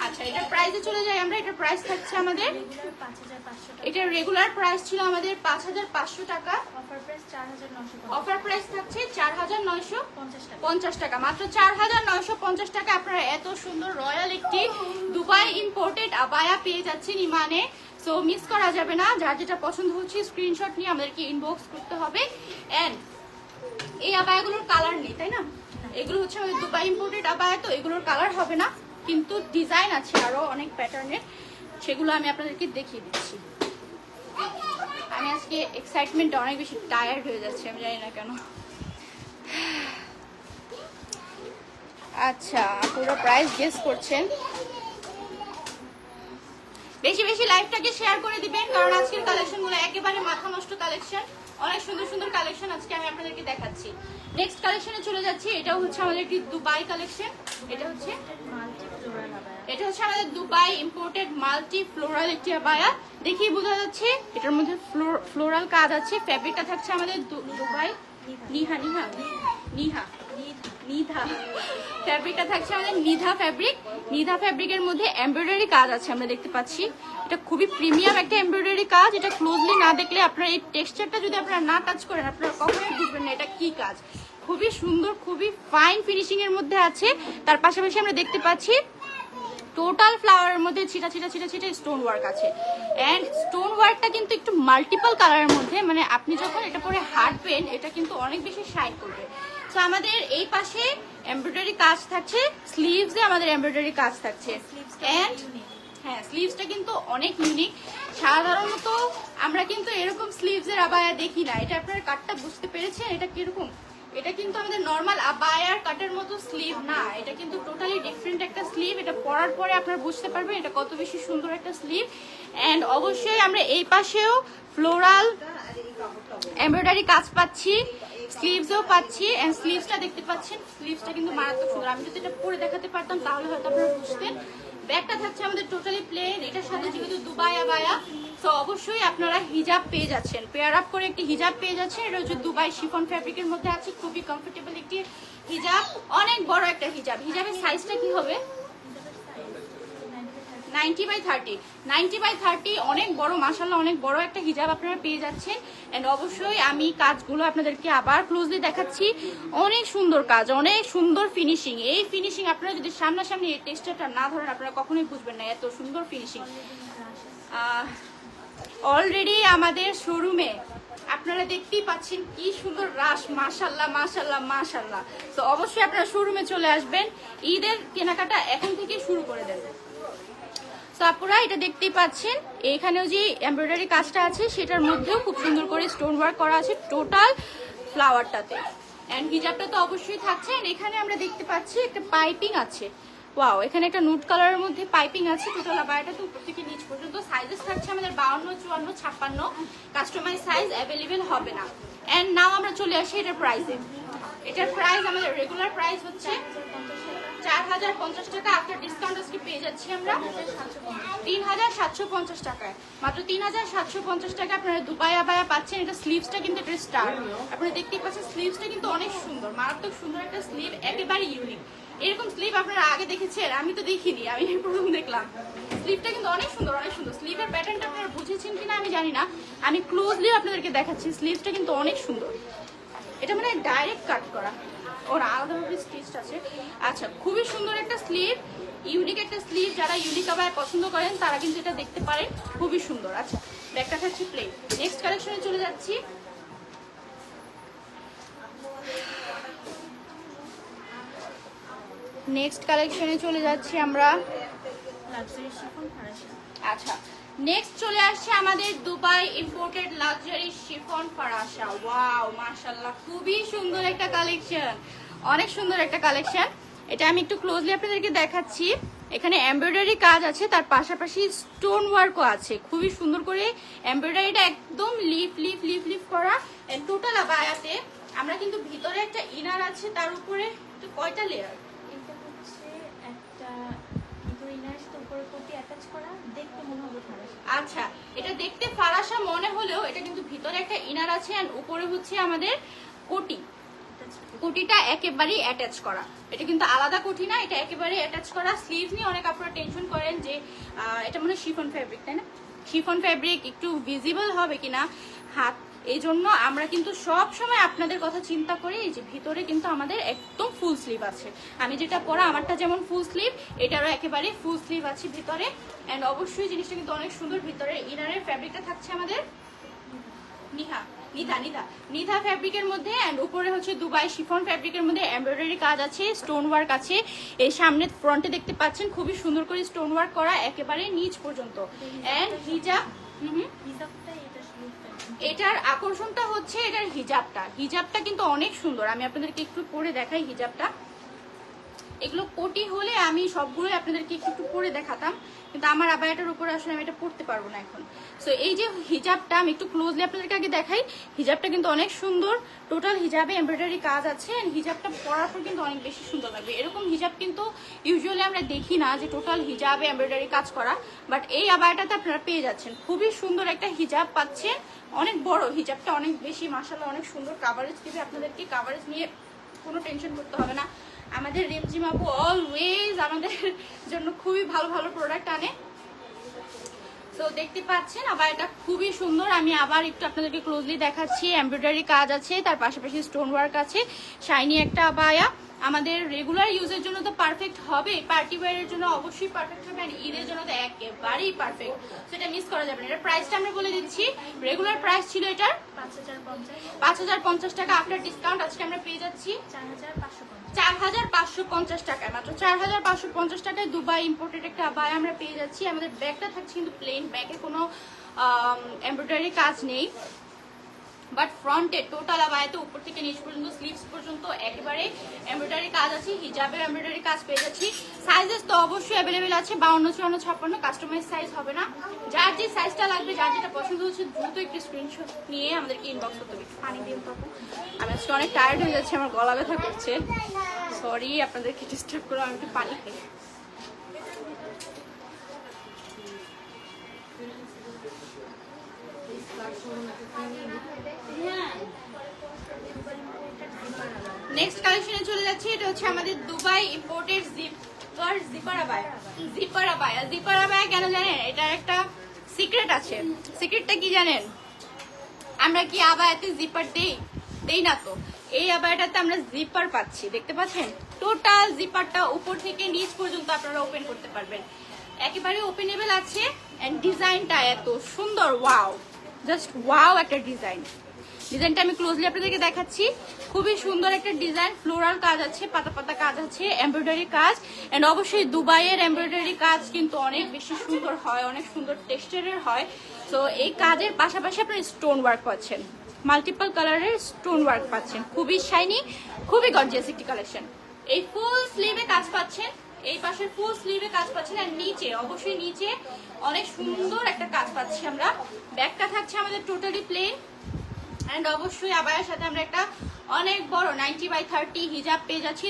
আচ্ছা, এটার প্রাইসে চলে যাই আমরা। এটার প্রাইস থাকছে আমাদের রেগুলার 5500 টাকা। এটার রেগুলার প্রাইস ছিল আমাদের 5500 টাকা। অফার প্রাইস 4950 অফার প্রাইস থাকছে 4950 টাকা। টাকা। মাত্র 4950 টাকা আপনারা এত সুন্দর রয়্যাল একটি দুবাই ইম্পোর্টেড আবায়া পেয়ে যাচ্ছেন ইমানে। সো মিস করা যাবে না। যার যেটা পছন্দ হচ্ছে স্ক্রিনশট নিয়ে আমাদেরকে ইনবক্স করতে হবে। এন্ড এই আবায়াগুলোর কালার নেই, তাই না? এগুলো হচ্ছে আমাদের দুবাই ইম্পোর্টেড আবায়া, তো এগুলোর কালার হবে না, কিন্তু ডিজাইন আছে আরো অনেক প্যাটার্নের, সেগুলো আমি আপনাদেরকে দেখিয়ে দিচ্ছি। আমি আজকে এক্সাইটমেন্টে অনেক বেশি টায়ার্ড হয়ে যাচ্ছে, আমি জানি না কেন। আচ্ছা, পুরো প্রাইস গেস করছেন। বেশি বেশি লাইভটাকে শেয়ার করে দিবেন, কারণ আজকের কালেকশনগুলো একেবারে মাথা নষ্ট কালেকশন। অনেক সুন্দর সুন্দর কালেকশন আজকে আমি আপনাদেরকে দেখাচ্ছি। নেক্সট কালেকশনে চলে যাচ্ছি। এটাও হচ্ছে আমাদের একটি দুবাই কালেকশন। এটা হচ্ছে আমাদের দুবাই ইম্পোর্টেড মাল্টি ফ্লোরাল একটি আবায়া। দেখেই বোঝা যাচ্ছে এটার মধ্যে ফ্লোরাল কাজ আছে। ফ্যাব্রিকটা থাকছে আমাদের দুবাই নিধা ফ্যাব্রিকটা থাকছে আমাদের নিধা ফ্যাব্রিক। নিধা ফ্যাব্রিকের মধ্যে এমব্রয়ডারি কাজ আছে, আমরা দেখতে পাচ্ছি। এটা খুবই প্রিমিয়াম একটা এমব্রয়ডারি কাজ। এটা ক্লোজলি না দেখলে, আপনারা এই টেক্সচারটা যদি আপনারা না টাচ করেন, আপনারা কখনোই বুঝবেন না এটা কি কাজ। খুবই সুন্দর, খুবই ফাইন ফিনিশিং এর মধ্যে আছে। তার পাশাপাশি আমরা দেখতে পাচ্ছি টোটাল ফ্লাওয়ারের মধ্যে ছিটা ছিটা ছিটা ছিটা স্টোন ওয়ার্ক আছে। এন্ড স্টোন ওয়ার্কটা কিন্তু একটু মাল্টিপল কালারের মধ্যে, মানে আপনি যখন এটা পরে হাঁটবেন এটা কিন্তু অনেক বেশি শাইন করবে। তো আমাদের এই পাশে এমব্রয়ডারি কাজ থাকছে, স্লিভসে আমাদের এমব্রয়ডারি কাজ থাকছে। এন্ড হ্যাঁ, স্লিভসটা কিন্তু অনেক ইউনিক। সাধারণত আমরা কিন্তু এরকম স্লিভসের আবায়া দেখি না। এটা আপনার কাটটা বুঝতে পেরেছেন এটা কিরকম? এটা কিন্তু আমাদের নর্মাল আবায়ার কাটের মতো স্লিভ না, এটা কিন্তু টোটালি ডিফারেন্ট একটা স্লিভ। এটা পরার পরে আপনারা বুঝতে পারবেন এটা কত বেশি সুন্দর একটা স্লিভ। এন্ড অবশ্যই আমরা এই পাশেও ফ্লোরাল এমব্রয়ডারি কাজ পাচ্ছি, স্লিভসও পাচ্ছি। এন্ড স্লিভসটা দেখতে পাচ্ছেন, স্লিভসটা কিন্তু মারাত্মক সুন্দর। আমি যদি এটা পরে দেখাতে পারতাম তাহলে হয়তো আপনারা বুঝতেন। ব্যাগটা থাকছে আমাদের টোটালি প্লেন। এটার সাথে যেহেতু দুবাই আবায়া, তো অবশ্যই আপনারা হিজাব পেয়ে যাচ্ছেন, পেয়ার আপ করে একটি হিজাব পেয়ে যাচ্ছেন। এটা হচ্ছে দুবাই শিফন ফ্যাব্রিকের মধ্যে আছে, খুবই কমফোর্টেবল একটি হিজাব, অনেক বড় একটা হিজাব। হিজাবের সাইজটা কি হবে? 90/30 অনেক বড়, মাশাআল্লাহ অনেক বড় একটা হিজাব আপনারা পেয়ে যাচ্ছেন। এন্ড অবশ্যই আমি কাজগুলো আপনাদেরকে আবার ক্লোজলি দেখাচ্ছি। অনেক সুন্দর কাজ, অনেক সুন্দর ফিনিশিং। এই ফিনিশিং আপনারা যদি সামনাসামনি এই টেক্সচারটা না ধরেন, আপনারা কখনোই বুঝবেন না এত সুন্দর ফিনিশিং। অলরেডি আমাদের শোরুমে আপনারা দেখতেই পাচ্ছেন কি সুন্দর রাশ, মাশাআল্লাহ মাশাআল্লাহ মাশাআল্লাহ। তো অবশ্যই আপনারা শোরুমে চলে আসবেন, ঈদের কেনাকাটা এখন থেকে শুরু করে দেন। তো আপনারা এটা দেখতেই পাচ্ছেন, এখানেও যে এমব্রয়ডারি কাজটা আছে সেটার মধ্যেও খুব সুন্দর করে স্টোন ওয়ার্ক করা আছে টোটাল ফ্লাওয়ারটাতে। এন্ড হিজাবটা তো অবশ্যই থাকছে। এখানে আমরা দেখতে পাচ্ছি একটা পাইপিং আছে। ওয়াও, এখানে একটা নুট কালারের মধ্যে পাইপিং আছে। টোটাল আবায়াটা তো উপর থেকে নিচ পর্যন্ত সাইজেস থাকছে আমাদের 52, 54, 56। কাস্টমাইজ সাইজ অ্যাভেলেবেল হবে না। এন্ড নাও আমরা চলে আসি এটার প্রাইসে। এটার প্রাইস আমাদের রেগুলার প্রাইস হচ্ছে 4050 টাকা। আফটার ডিসকাউন্ট আজকে পেয়ে যাচ্ছি আমরা 3750 টাকায়। মাত্র 3750 টাকা আপনারা দুবাই আবায়া পাচ্ছেন। এটা স্লিভসটা কিন্তু এটা স্টার, আপনারা দেখতেই পাচ্ছেন স্লিভসটা কিন্তু অনেক সুন্দর, মারাত্মক সুন্দর একটা স্লিভ, একেবারে ইউনিক। এরকম স্লিভ আপনারা আগে দেখেছেন? আমি তো দেখিনি, আমি প্রথম দেখলাম। স্লিভটা কিন্তু অনেক সুন্দর, অনেক সুন্দর। স্লিভের প্যাটার্নটা আপনারা বুঝেছেন কিনা আমি জানি না, আমি ক্লোজলি আপনাদেরকে দেখাচ্ছি। স্লিভসটা কিন্তু অনেক সুন্দর। এটা মানে ডাইরেক্ট কাট করা, ওর আলাদাভাবে স্টিচড আছে। আচ্ছা, খুবই সুন্দর একটা স্লিভ, ইউনিক একটা স্লিভ। যারা ইউনিক আবায়া পছন্দ করেন তারা কিন্তু এটা দেখতে পারেন, খুবই সুন্দর। আচ্ছা, ব্যাগটা থাকছে প্লেন। নেক্সট কালেকশনে চলে যাচ্ছি। আমরা আচ্ছা, নেক্সট চলে আসছে আমাদের দুবাই ইম্পোর্টেড লাক্সারি শিফন ফারাশা। ওয়াও, মাশাআল্লাহ খুবই সুন্দর একটা কালেকশন, অনেক সুন্দর একটা কালেকশন। এটা আমি একটু ক্লোজলি আপনাদেরকে দেখাচ্ছি। এখানে এমব্রয়ডারি কাজ আছে, তার পাশাপাশি স্টোন ওয়ার্কও আছে। খুবই সুন্দর করে এমব্রয়ডারিটা একদম লিফ লিফ লিফ লিফ করা। টোটাল আবায়াতে আমরা কিন্তু ভিতরে একটা ইনার আছে, তার উপরে কয়টা লেয়ার? এটা হচ্ছে একটা ভিতরে ইনার সাথে উপরে কোটি অ্যাটাচ করা, দেখতে মনে হবে ফারাশা। আচ্ছা, এটা দেখতে ফারাশা মনে হলেও এটা কিন্তু ভিতরে একটা ইনার আছে, আর উপরে হচ্ছে আমাদের কোটি। কোটিটা একেবারেই অ্যাটাচ করা, এটা কিন্তু আলাদা কোটি না, এটা একেবারে অ্যাটাচ করা। স্লিভ নিয়ে অনেক আপনারা টেনশন করেন যে এটা মনে হয় শিফন ফ্যাব্রিক, তাই না? শিফন ফ্যাব্রিক একটু ভিজিবল হবে কিনা হাত, এই জন্য আমরা কিন্তু সব সময় আপনাদের কথা চিন্তা করি। এই যে ভিতরে কিন্তু আমাদের একদম ফুল স্লিভ আছে, আমি যেটা পরা আমারটা যেমন ফুল স্লিভ, এটারও একেবারে ফুল স্লিভ আছে ভিতরে। অ্যান্ড অবশ্যই জিনিসটা কিন্তু অনেক সুন্দর। ভিতরে ইনারের ফ্যাব্রিকটা থাকছে আমাদের নিধা ফ্যাব্রিকের মধ্যে, এন্ড উপরে হচ্ছে দুবাই শিফন ফ্যাব্রিকের মধ্যে এমব্রয়ডারি কাজ আছে, স্টোন ওয়ার্ক আছে। এই সামনে ফ্রন্টে দেখতে পাচ্ছেন খুবই সুন্দর করে স্টোন ওয়ার্ক করা একেবারে নিচ পর্যন্ত। এন্ড হিজাব, এটার আকর্ষণটা হচ্ছে এটার হিজাবটা কিন্তু অনেক সুন্দর। আমি আপনাদেরকে একটু পরে দেখাই হিজাবটা। এগুলো কোটি হলে আমি সবগুলোই আপনাদেরকে একটু পরে দেখাতাম, কিন্তু আমার আবায়াটার উপরে আসলে আমি এটা পরতে পারবো না এখন। সো এই যে হিজাবটা আমি একটু ক্লোজলি আপনাদেরকে আগে দেখাই। হিজাবটা কিন্তু অনেক সুন্দর, টোটাল হিজাবে এমব্রয়ডারি কাজ আছে। হিজাবটা পরার পর কিন্তু অনেক বেশি সুন্দর লাগবে। এরকম হিজাব কিন্তু ইউজুয়ালি আমরা দেখি না যে টোটাল হিজাবে এমব্রয়ডারি কাজ করা, বাট এই আবায়াটাতে আপনারা পেয়ে যাচ্ছেন। খুবই সুন্দর একটা হিজাব পাচ্ছেন, অনেক বড় হিজাবটা, অনেক বেশি মাশাআল্লাহ অনেক সুন্দর কাভারেজ দিবে আপনাদেরকে। কাভারেজ নিয়ে কোনো টেনশন করতে হবে না। আমাদের রিমঝিম আপু অলওয়েজ আমাদের জন্য খুবই ভালো ভালো প্রোডাক্ট আনে। তো দেখতে পাচ্ছেন আবার এটা খুবই সুন্দর। আমি আবার একটু আপনাদেরকে ক্লোজলি দেখাচ্ছি। এমব্রয়ডারি কাজ আছে, তার পাশাপাশি স্টোন ওয়ার্ক আছে, শাইনি একটা আবায়া। আমাদের রেগুলার ইউজের জন্য তো পারফেক্ট হবে, পার্টি ওয়্যারের জন্য অবশ্যই পারফেক্ট হবে, আর ঈদের জন্য তো একেবারেই পারফেক্ট, সেটা মিস করা যাবে না। এটার প্রাইসটা আমরা বলে দিচ্ছি। রেগুলার প্রাইস ছিল এটার 5050 টাকা, আফটার ডিসকাউন্ট আজকে আমরা পেয়ে যাচ্ছি 4550 টাকায়, মাত্র 4550 টাকায় দুবাই ইম্পোর্টেড একটা আবায়া আমরা পেয়ে যাচ্ছি। আমাদের ব্যাগটা থাকছে কিন্তু প্লেন, ব্যাগে কোনো এমব্রয়ডারি কাজ নেই, বাট ফ্রন্টে টোটাল আবায়াতে উপর থেকে নিচ পর্যন্ত স্লিভস পর্যন্ত একেবারে এমব্রয়ডারি কাজ আছে, হিজাবের এমব্রয়ডারি কাজ পেয়ে যাচ্ছি। সাইজেস তো অবশ্যই অ্যাভেলেবেল আছে, 52, 54, 56, কাস্টমাইজ সাইজ হবে না। যার যে সাইজটা লাগবে, যার যেটা পছন্দ হচ্ছে দ্রুত একটু স্ক্রিনশট নিয়ে আমাদেরকে ইনবক্স করতে হবে। পানি দিয়ে পাবো, আমি আজকে অনেক টায়ার্ড হয়ে যাচ্ছি, আমার গলা ব্যথা করছে, সরি আপনাদেরকে ডিস্টার্ব করে, আমি একটু পানি খাই। নেক্সট কালেকশনে চলে যাচ্ছি। এটা হচ্ছে আমাদের দুবাই ইম্পোর্টেড জিপার আবায়া। কেন জানেন? এটা একটা সিক্রেট আছে। সিক্রেটটা কি জানেন? আমরা কি আবায়াতে জিপার দেই না তো। এই আবায়াটাতে আমরা জিপার পাচ্ছি, দেখতে পাচ্ছেন? টোটাল জিপারটা উপর থেকে নিচ পর্যন্ত আপনারা ওপেন করতে পারবেন, একেবারে ওপেনেবল আছে। এন্ড ডিজাইনটা এত সুন্দর, ওয়াও, জাস্ট ওয়াও একটা ডিজাইনটা আমি ক্লোজলি আপনাদেরকে দেখাচ্ছি। খুবই সুন্দর একটা ডিজাইন, ফ্লোরাল কাজ আছে, পাতা পাতা কাজ আছে, এমব্রয়ডারি কাজ। এন্ড অবশ্যই দুবাইয়ের এমব্রয়ডারি কাজ কিন্তু অনেক বেশি সুন্দর হয়, অনেক সুন্দর টেক্সচারের হয়। তো এই কাজের পাশাপাশি আপনারা স্টোন ওয়ার্ক পাচ্ছেন, মাল্টিপল কালারের স্টোন ওয়ার্ক পাচ্ছেন, খুবই শাইনি, খুবই গর্জিয়াস একটি কালেকশন। এই ফুল স্লিভে কাজ পাচ্ছেন, এই পাশে ফুল স্লিভে কাজ পাচ্ছেন, আর নিচে অবশ্যই নিচে অনেক সুন্দর একটা কাজ পাচ্ছি আমরা। ব্যাগটা থাকছে আমাদের টোটালি প্লেন, এন্ড অবশ্যই আবায়ের সাথে আমরা একটা অনেক বড় 90/30 হিজাব পেয়ে যাচ্ছি।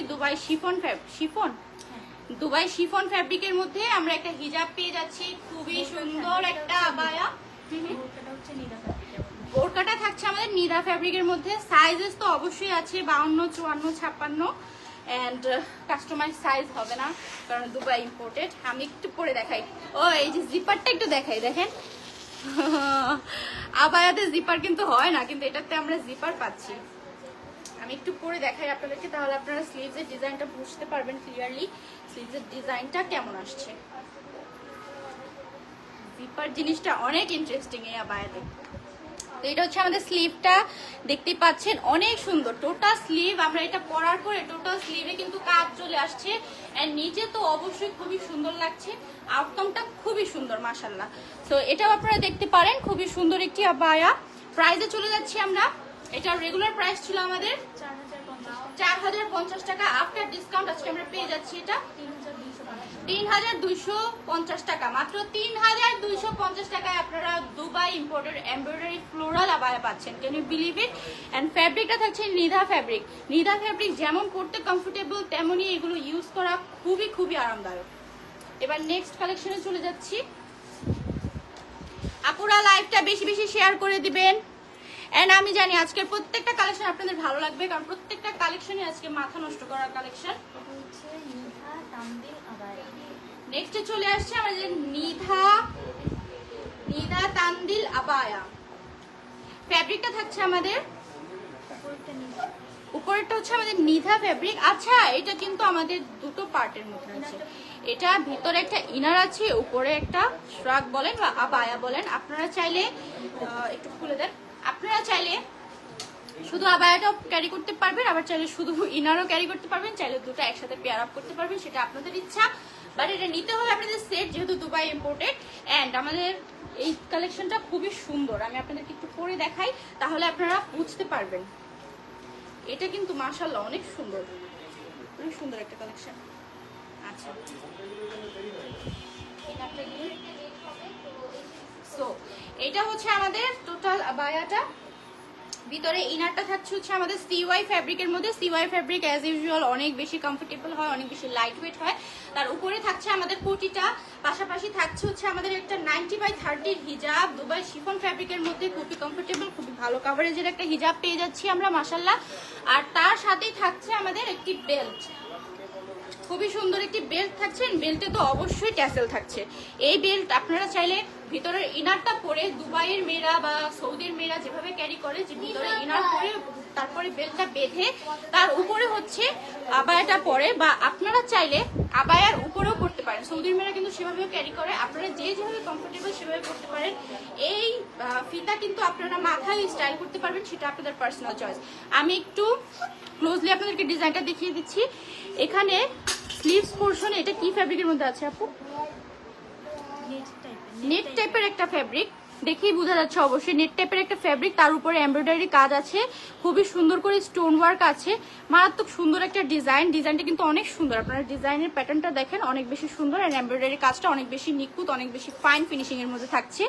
দুবাই শিফন ফ্যাব্রিকের মধ্যে আমরা একটা হিজাব পেয়ে যাচ্ছি, খুবই সুন্দর একটা আবায়া। বোরকাটা থাকছে আমাদের নিদা ফ্যাব্রিকের মধ্যে। সাইজেস তো অবশ্যই আছে 52, 54, 56, এন্ড কাস্টমাইজ সাইজ হবে না কারণ দুবাই ইম্পোর্টেড। আমি একটু পরে দেখাই। ও এই যে জিপারটা একটু দেখাই, দেখেন আবায়াতে জিপার কিন্তু হয় না, কিন্তু এটাতে আমরা জিপার পাচ্ছি। আমি একটু পরে দেখাই আপনাদেরকে, তাহলে আপনারা স্লিভসের ডিজাইনটা বুঝতে পারবেন ক্লিয়ারলি, স্লিভসের ডিজাইনটা কেমন আসছে। জিপার জিনিসটা অনেক ইন্টারেস্টিং এই আবায়াতে। তো এটা হচ্ছে আমাদের স্লিভটা, দেখতে পাচ্ছেন অনেক সুন্দর টোটাল স্লিভ। আমরা এটা পরার পরে টোটাল স্লিভে কিন্তু কাজ চলে আসছে, এন্ড নিচে তো অবশ্যই খুবই সুন্দর লাগছে, আউটকামটা খুবই সুন্দর মাশাআল্লাহ। তো এটাও আপনারা দেখতে পারেন, খুবই সুন্দর একটি আবায়া। প্রাইসে চলে যাচ্ছি আমরা। এটার রেগুলার প্রাইস ছিল আমাদের 4050 টাকা, আফটার ডিসকাউন্ট আজকে আমরা পেয়ে যাচ্ছি এটা 3250 টাকা, মাত্র 3250 টাকায় আপনারা দুবাই ইম্পোর্টেড এমব্রয়ডারি ফ্লোরাল আবায়া পাচ্ছেন। Can you believe it? And ফ্যাব্রিকটা থাকছে নিধা ফ্যাব্রিক, যেমন পড়তে কমফোর্টেবল তেমনই এগুলো ইউজ করা খুবই খুবই আরামদায়ক। এবার নেক্সট কালেকশনে চলে যাচ্ছি। আপুরা লাইভটা বেশি বেশি শেয়ার করে দিবেন, এন্ড আমি জানি আজকের প্রত্যেকটা কালেকশন আপনাদের ভালো লাগবে, কারণ প্রত্যেকটা কালেকশনই আজকে মাথা নষ্ট করার কালেকশন। এটা হচ্ছে নিধা তানদিল আবায়া। নেক্সটে চলে আসছে আমাদের নিধা তানদিল আবায়া। ফ্যাব্রিকটা থাকছে আমাদের উপরটা নিচে। উপরেরটা হচ্ছে আমাদের নিধা ফ্যাব্রিক। আচ্ছা, এটা কিন্তু আমাদের দুটো পার্টের মধ্যে আছে। এটা ভিতরে একটা ইনার আছে, উপরে একটা শ্রাগ বলেন বা আবায়া বলেন। আপনারা চাইলে একটু খুলে দেন, আপনারা চাইলে শুধু আবায়াটাও ক্যারি করতে পারবেন, আবার চাইলে শুধু ইনারও ক্যারি করতে পারবেন, চাইলে দুটো একসাথে পেয়ার আপ করতে পারবেন, সেটা আপনাদের ইচ্ছা। বাট এটা নিতে হবে আপনাদের সেট, যেহেতু দুবাই ইম্পোর্টেড। অ্যান্ড আমাদের এই কালেকশনটা খুবই সুন্দর, আমি আপনাদেরকে একটু পরে দেখাই, তাহলে আপনারা বুঝতে পারবেন। এটা কিন্তু মাশাআল্লাহ অনেক সুন্দর, অনেক সুন্দর একটা কালেকশন। আচ্ছা, সো এটা হচ্ছে আমাদের টোটাল আবায়াটা। ভিতরে ইনারটা থাকছে হচ্ছে আমাদের সিওয়াই ফ্যাব্রিকের মধ্যে। সিওয়াই ফ্যাব্রিক অ্যাজ ইউজুয়াল অনেক বেশি কমফোর্টেবল হয়, অনেক বেশি লাইট ওয়েট হয়। তার উপরে থাকছে আমাদের কোটিটা, পাশাপাশি থাকছে হচ্ছে আমাদের একটা 90/30 হিজাব, দুবাই শিফন ফ্যাব্রিকের মধ্যে, খুবই কমফোর্টেবল, খুবই ভালো কাভারেজের একটা হিজাব পেয়ে যাচ্ছি আমরা মাশাআল্লাহ। আর তার সাথেই থাকছে আমাদের একটি বেল্ট, খুবই সুন্দর একটি বেল্ট থাকছে। বেল্টে তো অবশ্যই ট্যাসেল থাকছে। এই বেল্ট আপনারা চাইলে ভিতরের ইনারটা পরে, দুবাইয়ের মেয়েরা বা সৌদির মেয়েরা যেভাবে ক্যারি করে, যে ভিতরে ইনার পরে তারপরে বেল্টটা বেঁধে তার উপরে হচ্ছে আবায়াটা পরে, বা আপনারা চাইলে আবায়ার উপরেও করতে পারেন। সৌদির মেয়েরা কিন্তু সেভাবেও ক্যারি করে, আপনারা যে যেভাবে কমফোর্টেবল সেভাবে করতে পারেন। এই ফিতা কিন্তু আপনারা মাথায় স্টাইল করতে পারবেন, সেটা আপনাদের পার্সোনাল চয়েস। আমি একটু ক্লোজলি আপনাদেরকে ডিজাইনটা দেখিয়ে দিচ্ছি। এখানে স্লিভস পোরশনে এটা কি ফ্যাব্রিকের মধ্যে আছে আপু? নেট টাইপের একটা ফ্যাব্রিক, দেখেই বোঝা যাচ্ছে অবশ্যই নেট টাইপের একটা ফ্যাব্রিক। তার উপরে এমব্রয়ডারি কাজ আছে, খুবই সুন্দর করে স্টোন ওয়ার্ক আছে, মারাত্মক সুন্দর একটা ডিজাইন। ডিজাইনটা কিন্তু অনেক সুন্দর, আপনারা ডিজাইনের প্যাটার্নটা দেখেন, অনেক বেশি সুন্দর। আর এমব্রয়ডারি কাজটা অনেক বেশি নিখুঁত, অনেক বেশি ফাইন ফিনিশিং এর মধ্যে থাকছে।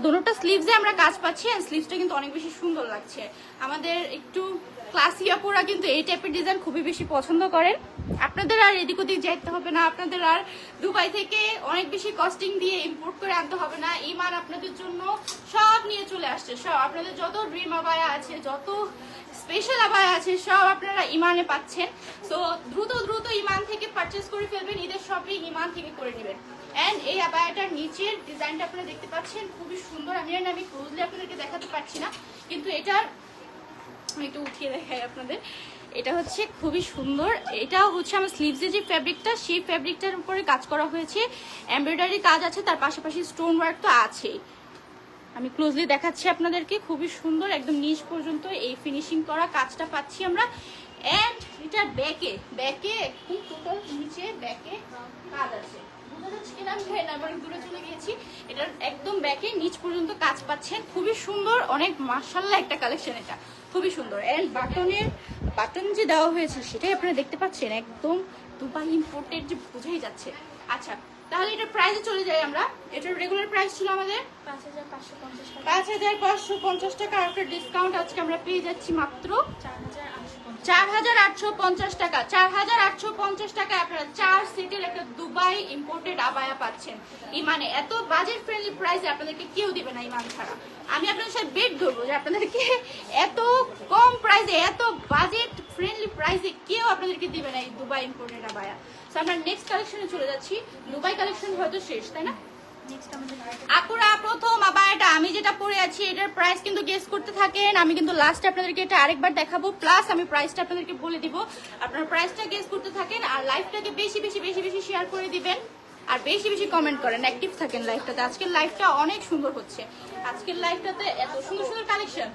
দোনোটা স্লিভসে আমরা কাজ পাচ্ছি, আর স্লিভসটা কিন্তু অনেক বেশি সুন্দর লাগছে। আমাদের একটু ক্লাসি আপুরা কিন্তু এই টাইপের ডিজাইন খুবই বেশি পছন্দ করেন। আপনাদের আর এদিক ওদিক যেতে হবে না, আপনাদের আর দুবাই থেকে অনেক বেশি কস্টিং দিয়ে ইম্পোর্ট করে আনতে হবে না। ইমান আপনাদের জন্য সব নিয়ে চলে আসছে, সব আপনাদের যত ড্রিম আবায়া আছে, যত স্পেশাল আবায়া আছে, সব আপনারা ইমানে পাচ্ছেন। সো দ্রুত ইমান থেকে পারচেস করে ফেলবেন, ঈদের শপিং ইমান থেকে করে নেবেন। অ্যান্ড এই আবায়াটার নিচের ডিজাইনটা আপনারা দেখতে পাচ্ছেন, খুবই সুন্দর। আমি ক্লোজলি আপনাদেরকে দেখাতে পারছি না, কিন্তু এটার একটু উঠিয়ে দেখাই আপনাদের। এটা হচ্ছে খুবই সুন্দর। এটা হচ্ছে আমার স্লিভসের যে ফ্যাব্রিকটা, সেই ফ্যাব্রিকটার উপরে কাজ করা হয়েছে, এমব্রয়ডারি কাজ আছে, তার পাশাপাশি স্টোন ওয়ার্ক তো আছেই। আমি ক্লোজলি দেখাচ্ছি আপনাদেরকে, খুবই সুন্দর, একদম নিচ পর্যন্ত এই ফিনিশিং করা কাজটা পাচ্ছি আমরা। অ্যান্ড এটা ব্যাকে একদম টোটাল নিচে ব্যাকে কাজ আছে, বোঝা যাচ্ছে কিনা আমি জানি না, আমি অনেক দূরে চলে গিয়েছি। এটার একদম ব্যাকে নিচ পর্যন্ত কাজ পাচ্ছেন, খুবই সুন্দর, অনেক মাশাআল্লাহ একটা কালেকশন, এটা খুবই সুন্দর। এন্ড বাটন যে দেওয়া হয়েছে সেটাই আপনারা দেখতে পাচ্ছেন, একদম দুবাই ইম্পোর্টেড যে বোঝাই যাচ্ছে। আচ্ছা, তাহলে এটার প্রাইসে চলে যাই আমরা। এটার রেগুলার প্রাইস ছিল আমাদের 5550 টাকা। 5550 টাকা। আফটার ডিসকাউন্ট আজকে আমরা পেয়ে যাচ্ছি মাত্র 4850 টাকা। 4850 টাকায় আপনারা 4 সেটের একটা দুবাই ইম্পোর্টেড আবায়া পাচ্ছেন। ইমানে এত বাজেট ফ্রেন্ডলি প্রাইসে আপনাদেরকে কেউ দিবে না ইমান ছাড়া। আমি আপনাদের সাথে বেট ধরবো যে আপনাদেরকে এত কম প্রাইসে, এত বাজেট ফ্রেন্ডলি প্রাইসে কেউ আপনাদেরকে দিবে না এই দুবাই ইম্পোর্টেড আবায়া। সো আমরা নেক্সট কালেকশনে চলে যাচ্ছি। দুবাই কালেকশন হয়তো শেষ, তাই না? আপুরা প্রথম আবায়াটা আমি যেটা পরে আছি, এটার প্রাইস কিন্তু গেস করতে থাকেন। আমি কিন্তু লাস্টে আপনাদেরকে এটা আরেকবার দেখাবো, প্লাস আমি প্রাইসটা আপনাদেরকে বলে দিব। আপনারা প্রাইসটা গেস করতে থাকেন, আর লাইভটাকে বেশি শেয়ার করে দিবেন, আর বেশি কমেন্ট করেন, অ্যাক্টিভ থাকেন লাইভটাতে। আজকের লাইভটা অনেক সুন্দর হচ্ছে, আজকের লাইভটাতে এত সুন্দর কালেকশন।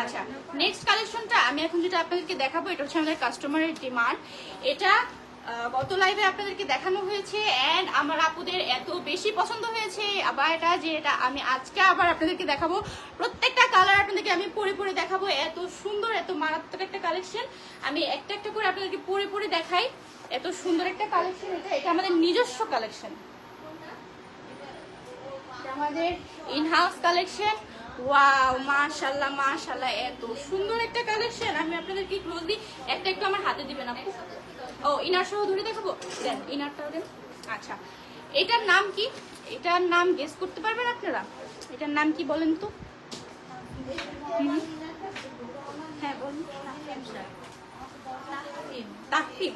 আচ্ছা, নেক্সট কালেকশনটা আমি এখন যেটা আপনাদেরকে দেখাবো, এটা হচ্ছে আমাদের কাস্টমারের ডিমান্ড। এটা গত লাইভে আপনাদেরকে দেখানো হয়েছে, এন্ড আমার আপুদের এত বেশি পছন্দ হয়েছে আবার এটা, যে এটা আমি আজকে আবার আপনাদেরকে দেখাবো। প্রত্যেকটা কালার আপনাদেরকে আমি পরে দেখাবো, এত সুন্দর, এত মারাত্মক একটা কালেকশন। আমি একটা করে আপনাদেরকে পরে দেখাই, এত সুন্দর একটা কালেকশন। এটা আমাদের নিজস্ব কালেকশন, আমাদের ইনহাউস কালেকশন। ওয়াও, মাশাআল্লাহ এত সুন্দর একটা কালেকশন। আমি আপনাদেরকে ক্লোজলি একটু আমার হাতে দিবেন আপু। ও, ইনার সহ ধরে দেখাবো, দেন ইনারটাও দেন। আচ্ছা, এটার নাম কি? এটার নাম গেস করতে পারবেন আপনারা? এটার নাম কি বলেন তো? হ্যাঁ বলুন। তাহফিম।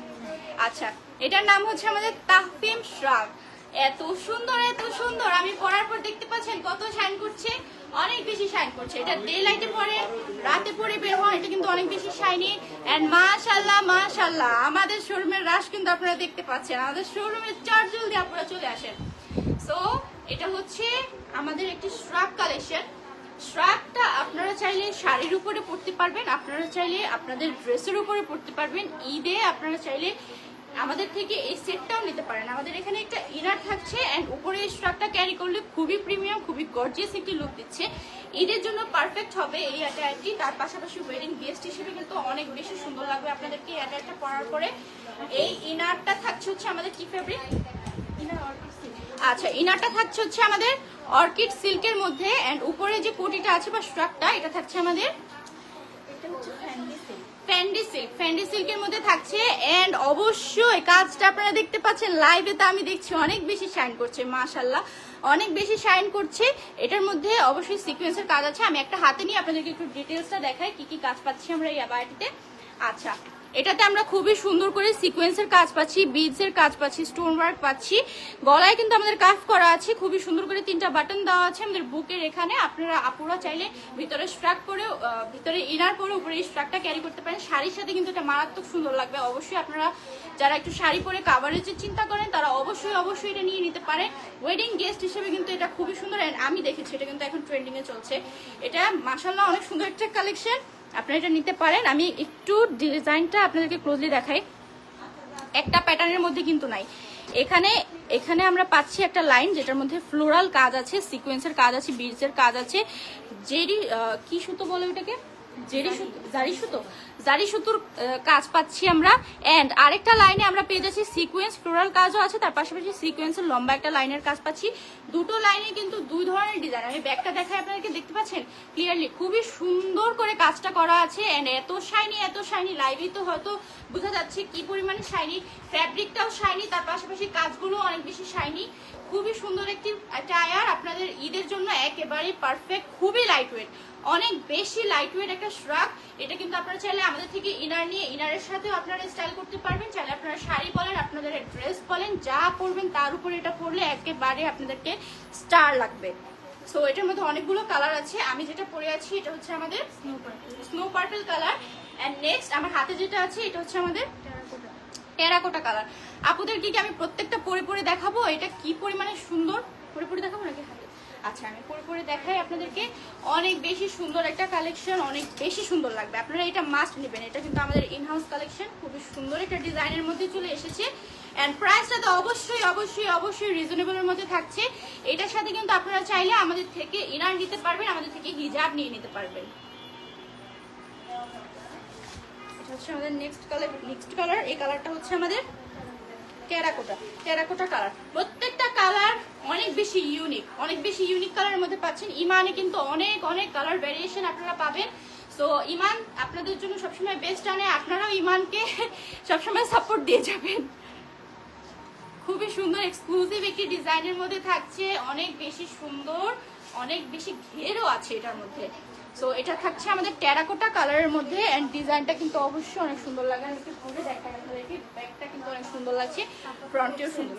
আচ্ছা, এটার নাম হচ্ছে আমাদের তাহফিম শ্রাগ। এত সুন্দর এত সুন্দর, আমি পরার পর দেখতে পাচ্ছেন কত শাইন করছে, অনেক বেশি শাইন করছে। এটা ডে লাইটে পরে, রাতে পরে বের হয়, এটা কিন্তু অনেক বেশি শাইনি। এন্ড মাশাআল্লাহ মাশাআল্লাহ, আমাদের শোরুমের রাশ কিন্তু আপনারা দেখতে পাচ্ছেন। আমাদের শোরুমের জলদি আপনারা চলে আসেন। সো এটা হচ্ছে আমাদের একটি শ্রাগ কালেকশন। শ্রাগটা আপনারা চাইলে শাড়ির উপরে পরতে পারবেন, আপনারা চাইলে আপনাদের ড্রেসের উপরে পরতে পারবেন। ঈদে আপনারা চাইলে আমাদের থেকে এই সেটটাও নিতে পারেন। আমাদের এখানে একটা ইনার থাকছে এন্ড উপরে এই শ্রাগটা ক্যারি করলে খুবই প্রিমিয়াম, খুবই গর্জিয়াস একটি লুক দিচ্ছে। ঈদের জন্য পারফেক্ট হবে এই অ্যাটায়ারটি। তার পাশাপাশি ওয়েডিং গেস্ট হিসেবে কিন্তু অনেক বেশি সুন্দর লাগবে আপনাদেরকে এই অ্যাটায়ারটা পরার পরে। এই ইনারটা থাকছে হচ্ছে আমাদের কি ফেব্রিক? আচ্ছা, ইনারটা থাকছে হচ্ছে আমাদের অর্কিড সিল্কের মধ্যে এন্ড উপরে যে কোটিটা আছে বা স্ট্রাকটা, এটা থাকছে আমাদের ফ্যান্ডি সিল্কের মধ্যে থাকছে। এন্ড অবশ্যই কাজটা আপনারা দেখতে পাচ্ছেন লাইভে, তো আমি দেখছি অনেক বেশি শাইন করছে, মাশাআল্লাহ অনেক বেশি শাইন করছে। এটার মধ্যে অবশ্যই সিকোয়েন্সের কাজ আছে। আমি একটা হাতে নিয়ে আপনাদেরকে একটু ডিটেলসটা দেখাই কি কি কাজ পাচ্ছি আমরা এই আবায়াটিতে। আচ্ছা, এটাতে আমরা খুবই সুন্দর করে সিকোয়েন্সের কাজ পাচ্ছি, বিডসের কাজ পাচ্ছি, স্টোন ওয়ার্ক পাচ্ছি। গলায় কিন্তু আমাদের কাজ করা আছে, খুবই সুন্দর করে 3টা বাটন দেওয়া আছে আমাদের বুকের এখানে। আপনারা আপুরা চাইলে ভিতরে স্ট্রাক করে, ভিতরে ইনার পরে উপরে এই স্ট্রাকটা ক্যারি করতে পারেন। শাড়ির সাথে কিন্তু এটা মারাত্মক সুন্দর লাগবে। অবশ্যই আপনারা যারা একটু শাড়ি পরে কাভারেজের চিন্তা করেন তারা অবশ্যই এটা নিয়ে নিতে পারে। ওয়েডিং গেস্ট হিসেবে কিন্তু এটা খুবই সুন্দর। আমি দেখেছি এটা কিন্তু এখন ট্রেন্ডিং এ চলছে। এটা মাশাআল্লাহ অনেক সুন্দর একটা কালেকশন, আপনারা এটা নিতে পারেন। আমি একটু ডিজাইনটা আপনাদেরকে ক্লোজলি দেখাই। একটা প্যাটার্নের মধ্যে কিন্তু নাই, এখানে আমরা পাচ্ছি একটা লাইন যেটার মধ্যে ফ্লোরাল কাজ আছে, সিকোয়েন্সের কাজ আছে, বিডসের কাজ আছে, কি সুতো বলে ওটাকে, জারি সুতোর কাজ পাচ্ছি আমরা। এন্ড আরেকটা লাইনে আমরা পেয়ে যাচ্ছি সিকোয়েন্স ফ্লোরাল কাজও আছে, তার পাশাপাশি সিকোয়েন্সের লম্বা একটা লাইনের কাজ পাচ্ছি। দুটো লাইনে কিন্তু দুই ধরনের ডিজাইন। আমি ব্যাগটা দেখাই আপনাদেরকে, দেখতে পাচ্ছেন ক্লিয়ারলি, খুবই সুন্দর করে কাজটা করা আছে। এন্ড এত শাইনি লাইভে তো হয়তো বোঝা যাচ্ছে কি পরিমাণে শাইনি। ফ্যাব্রিকটাও শাইনি, তার পাশাপাশি কাজগুলো অনেক বেশি শাইনি। খুবই সুন্দর একটি টায়ার আপনাদের ঈদের জন্য একেবারে পারফেক্ট। খুবই লাইট ওয়েট, অনেক বেশি লাইট ওয়েট একটা শ্রাগ। এটা কিন্তু আপনারা চাইলে আমাদের থেকে ইনার নিয়ে ইনারের সাথেও আপনারা স্টাইল করতে পারবেন। চাইলে আপনারা শাড়ি বলেন, আপনাদের ড্রেস বলেন, যা পরবেন তার উপরে এটা পরলে একেবারে আপনাদেরকে স্টার লাগবে। সো এটার মধ্যে অনেকগুলো কালার আছে। আমি যেটা পরে আছি এটা হচ্ছে আমাদের snow purple colour. And next আমার হাতে যেটা আছে এটা হচ্ছে আমাদের টেরাকোটা কালার। আপুদের কি আমি প্রত্যেকটা পরে দেখাবো এটা কি পরিমাণে সুন্দর? পরে দেখাবো নাকি হাতে? আচ্ছা, আমি পরে দেখাই আপনাদেরকে। অনেক বেশি সুন্দর একটা কালেকশন, অনেক বেশি সুন্দর লাগবে, আপনারা এটা মাস্ট নেবেন। এটা কিন্তু আমাদের ইনহাউস কালেকশন, খুবই সুন্দর একটা ডিজাইনের মধ্যে চলে এসেছে। এন্ড প্রাইসটা তো অবশ্যই রিজনেবলের মধ্যে থাকছে। এটার সাথে কিন্তু আপনারা চাইলে আমাদের থেকে ইনার নিতে পারবেন, আমাদের থেকে হিজাব নিয়ে নিতে পারবেন। এটা হচ্ছে আমাদের নেক্সট কালার। এই কালারটা হচ্ছে আমাদের টেরাকোটা কালার। প্রত্যেকটা কালার অনেক বেশি ইউনিক কালারের মধ্যে পাচ্ছেন। ইমানে কিন্তু অনেক কালার ভ্যারিয়েশন আপনারা পাবেন। সো ইমান আপনাদের জন্য সবসময় বেস্ট আনে, আপনারাও ইমানকে সবসময় সাপোর্ট দিয়ে যাবেন। খুবই সুন্দর এক্সক্লুসিভ একটি ডিজাইনের মধ্যে থাকছে, অনেক বেশি সুন্দর, অনেক বেশি ঘেরও আছে এটার মধ্যে। সো এটা থাকছে আমাদের টেরাকোটা কালারের মধ্যে। এন্ড ডিজাইনটা কিন্তু অবশ্যই অনেক সুন্দর লাগে। আমি একটু পরে দেখাই আপনাদেরকে, ব্যাগটা কিন্তু অনেক সুন্দর লাগছে, ফ্রন্টেও সুন্দর।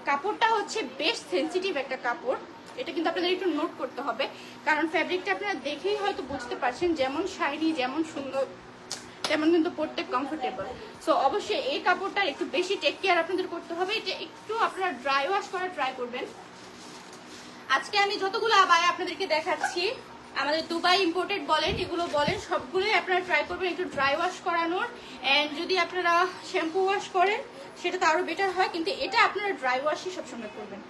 কাপড়টা হচ্ছে বেশ সেনসিটিভ একটা কাপড়, এটা কিন্তু আপনাদের একটু নোট করতে হবে, কারণ ফ্যাব্রিকটা আপনারা দেখেই হয়তো বুঝতে পারছেন যেমন শাইনি, যেমন সুন্দর, তেমন কিন্তু পরতে কমফোর্টেবল। সো অবশ্যই এই কাপড়টার একটু বেশি টেক কেয়ার আপনাদের করতে হবে। এটা একটু আপনারা ড্রাই ওয়াশ করার ট্রাই করবেন। আজকে আমি যতগুলো আবায়া আপনাদেরকে দেখাচ্ছি, আমাদের দুবাই ইম্পোর্টেড বলেন, এগুলো বলেন, সবগুলোই আপনারা ট্রাই করবেন একটু ড্রাই ওয়াশ করানোর। এন্ড যদি আপনারা শ্যাম্পু ওয়াশ করেন সেটা তো আরো বেটার হয়, কিন্তু এটা আপনারা ড্রাই ওয়াশই সবসময় করবেন।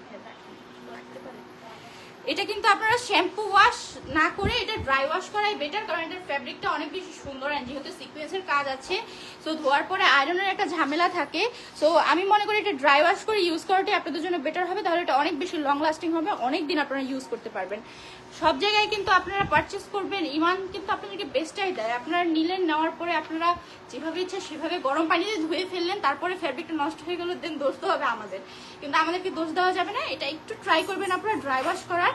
এটা কিন্তু আপনারা শ্যাম্পু ওয়াশ না করে এটা ড্রাই ওয়াশ করাই বেটার, কারণ এটার ফ্যাব্রিকটা অনেক বেশি সুন্দর। অ্যান্ড যেহেতু সিকোয়েন্সের কাজ আছে, সো ধোয়ার পরে আয়রনের একটা ঝামেলা থাকে। সো আমি মনে করি এটা ড্রাই ওয়াশ করে ইউজ করাটাই আপনাদের জন্য বেটার হবে, তাহলে এটা অনেক বেশি লং লাস্টিং হবে, অনেক দিন আপনারা ইউজ করতে পারবেন। সব জায়গায় কিন্তু আপনারা পারচেস করবেন, ইমান কিন্তু আপনাদেরকে বেস্টটাই দেয়। আপনারা নিলেন, নেওয়ার পরে আপনারা যেভাবে ইচ্ছা সেভাবে গরম পানিতে ধুয়ে ফেললেন, তারপরে ফ্যাব্রিকটা নষ্ট হয়ে গেল, দেন দোষ তো হবে আমাদের, কিন্তু আমাদেরকে দোষ দেওয়া যাবে না। এটা একটু ট্রাই করবেন আপনারা ড্রাই ওয়াশ করার।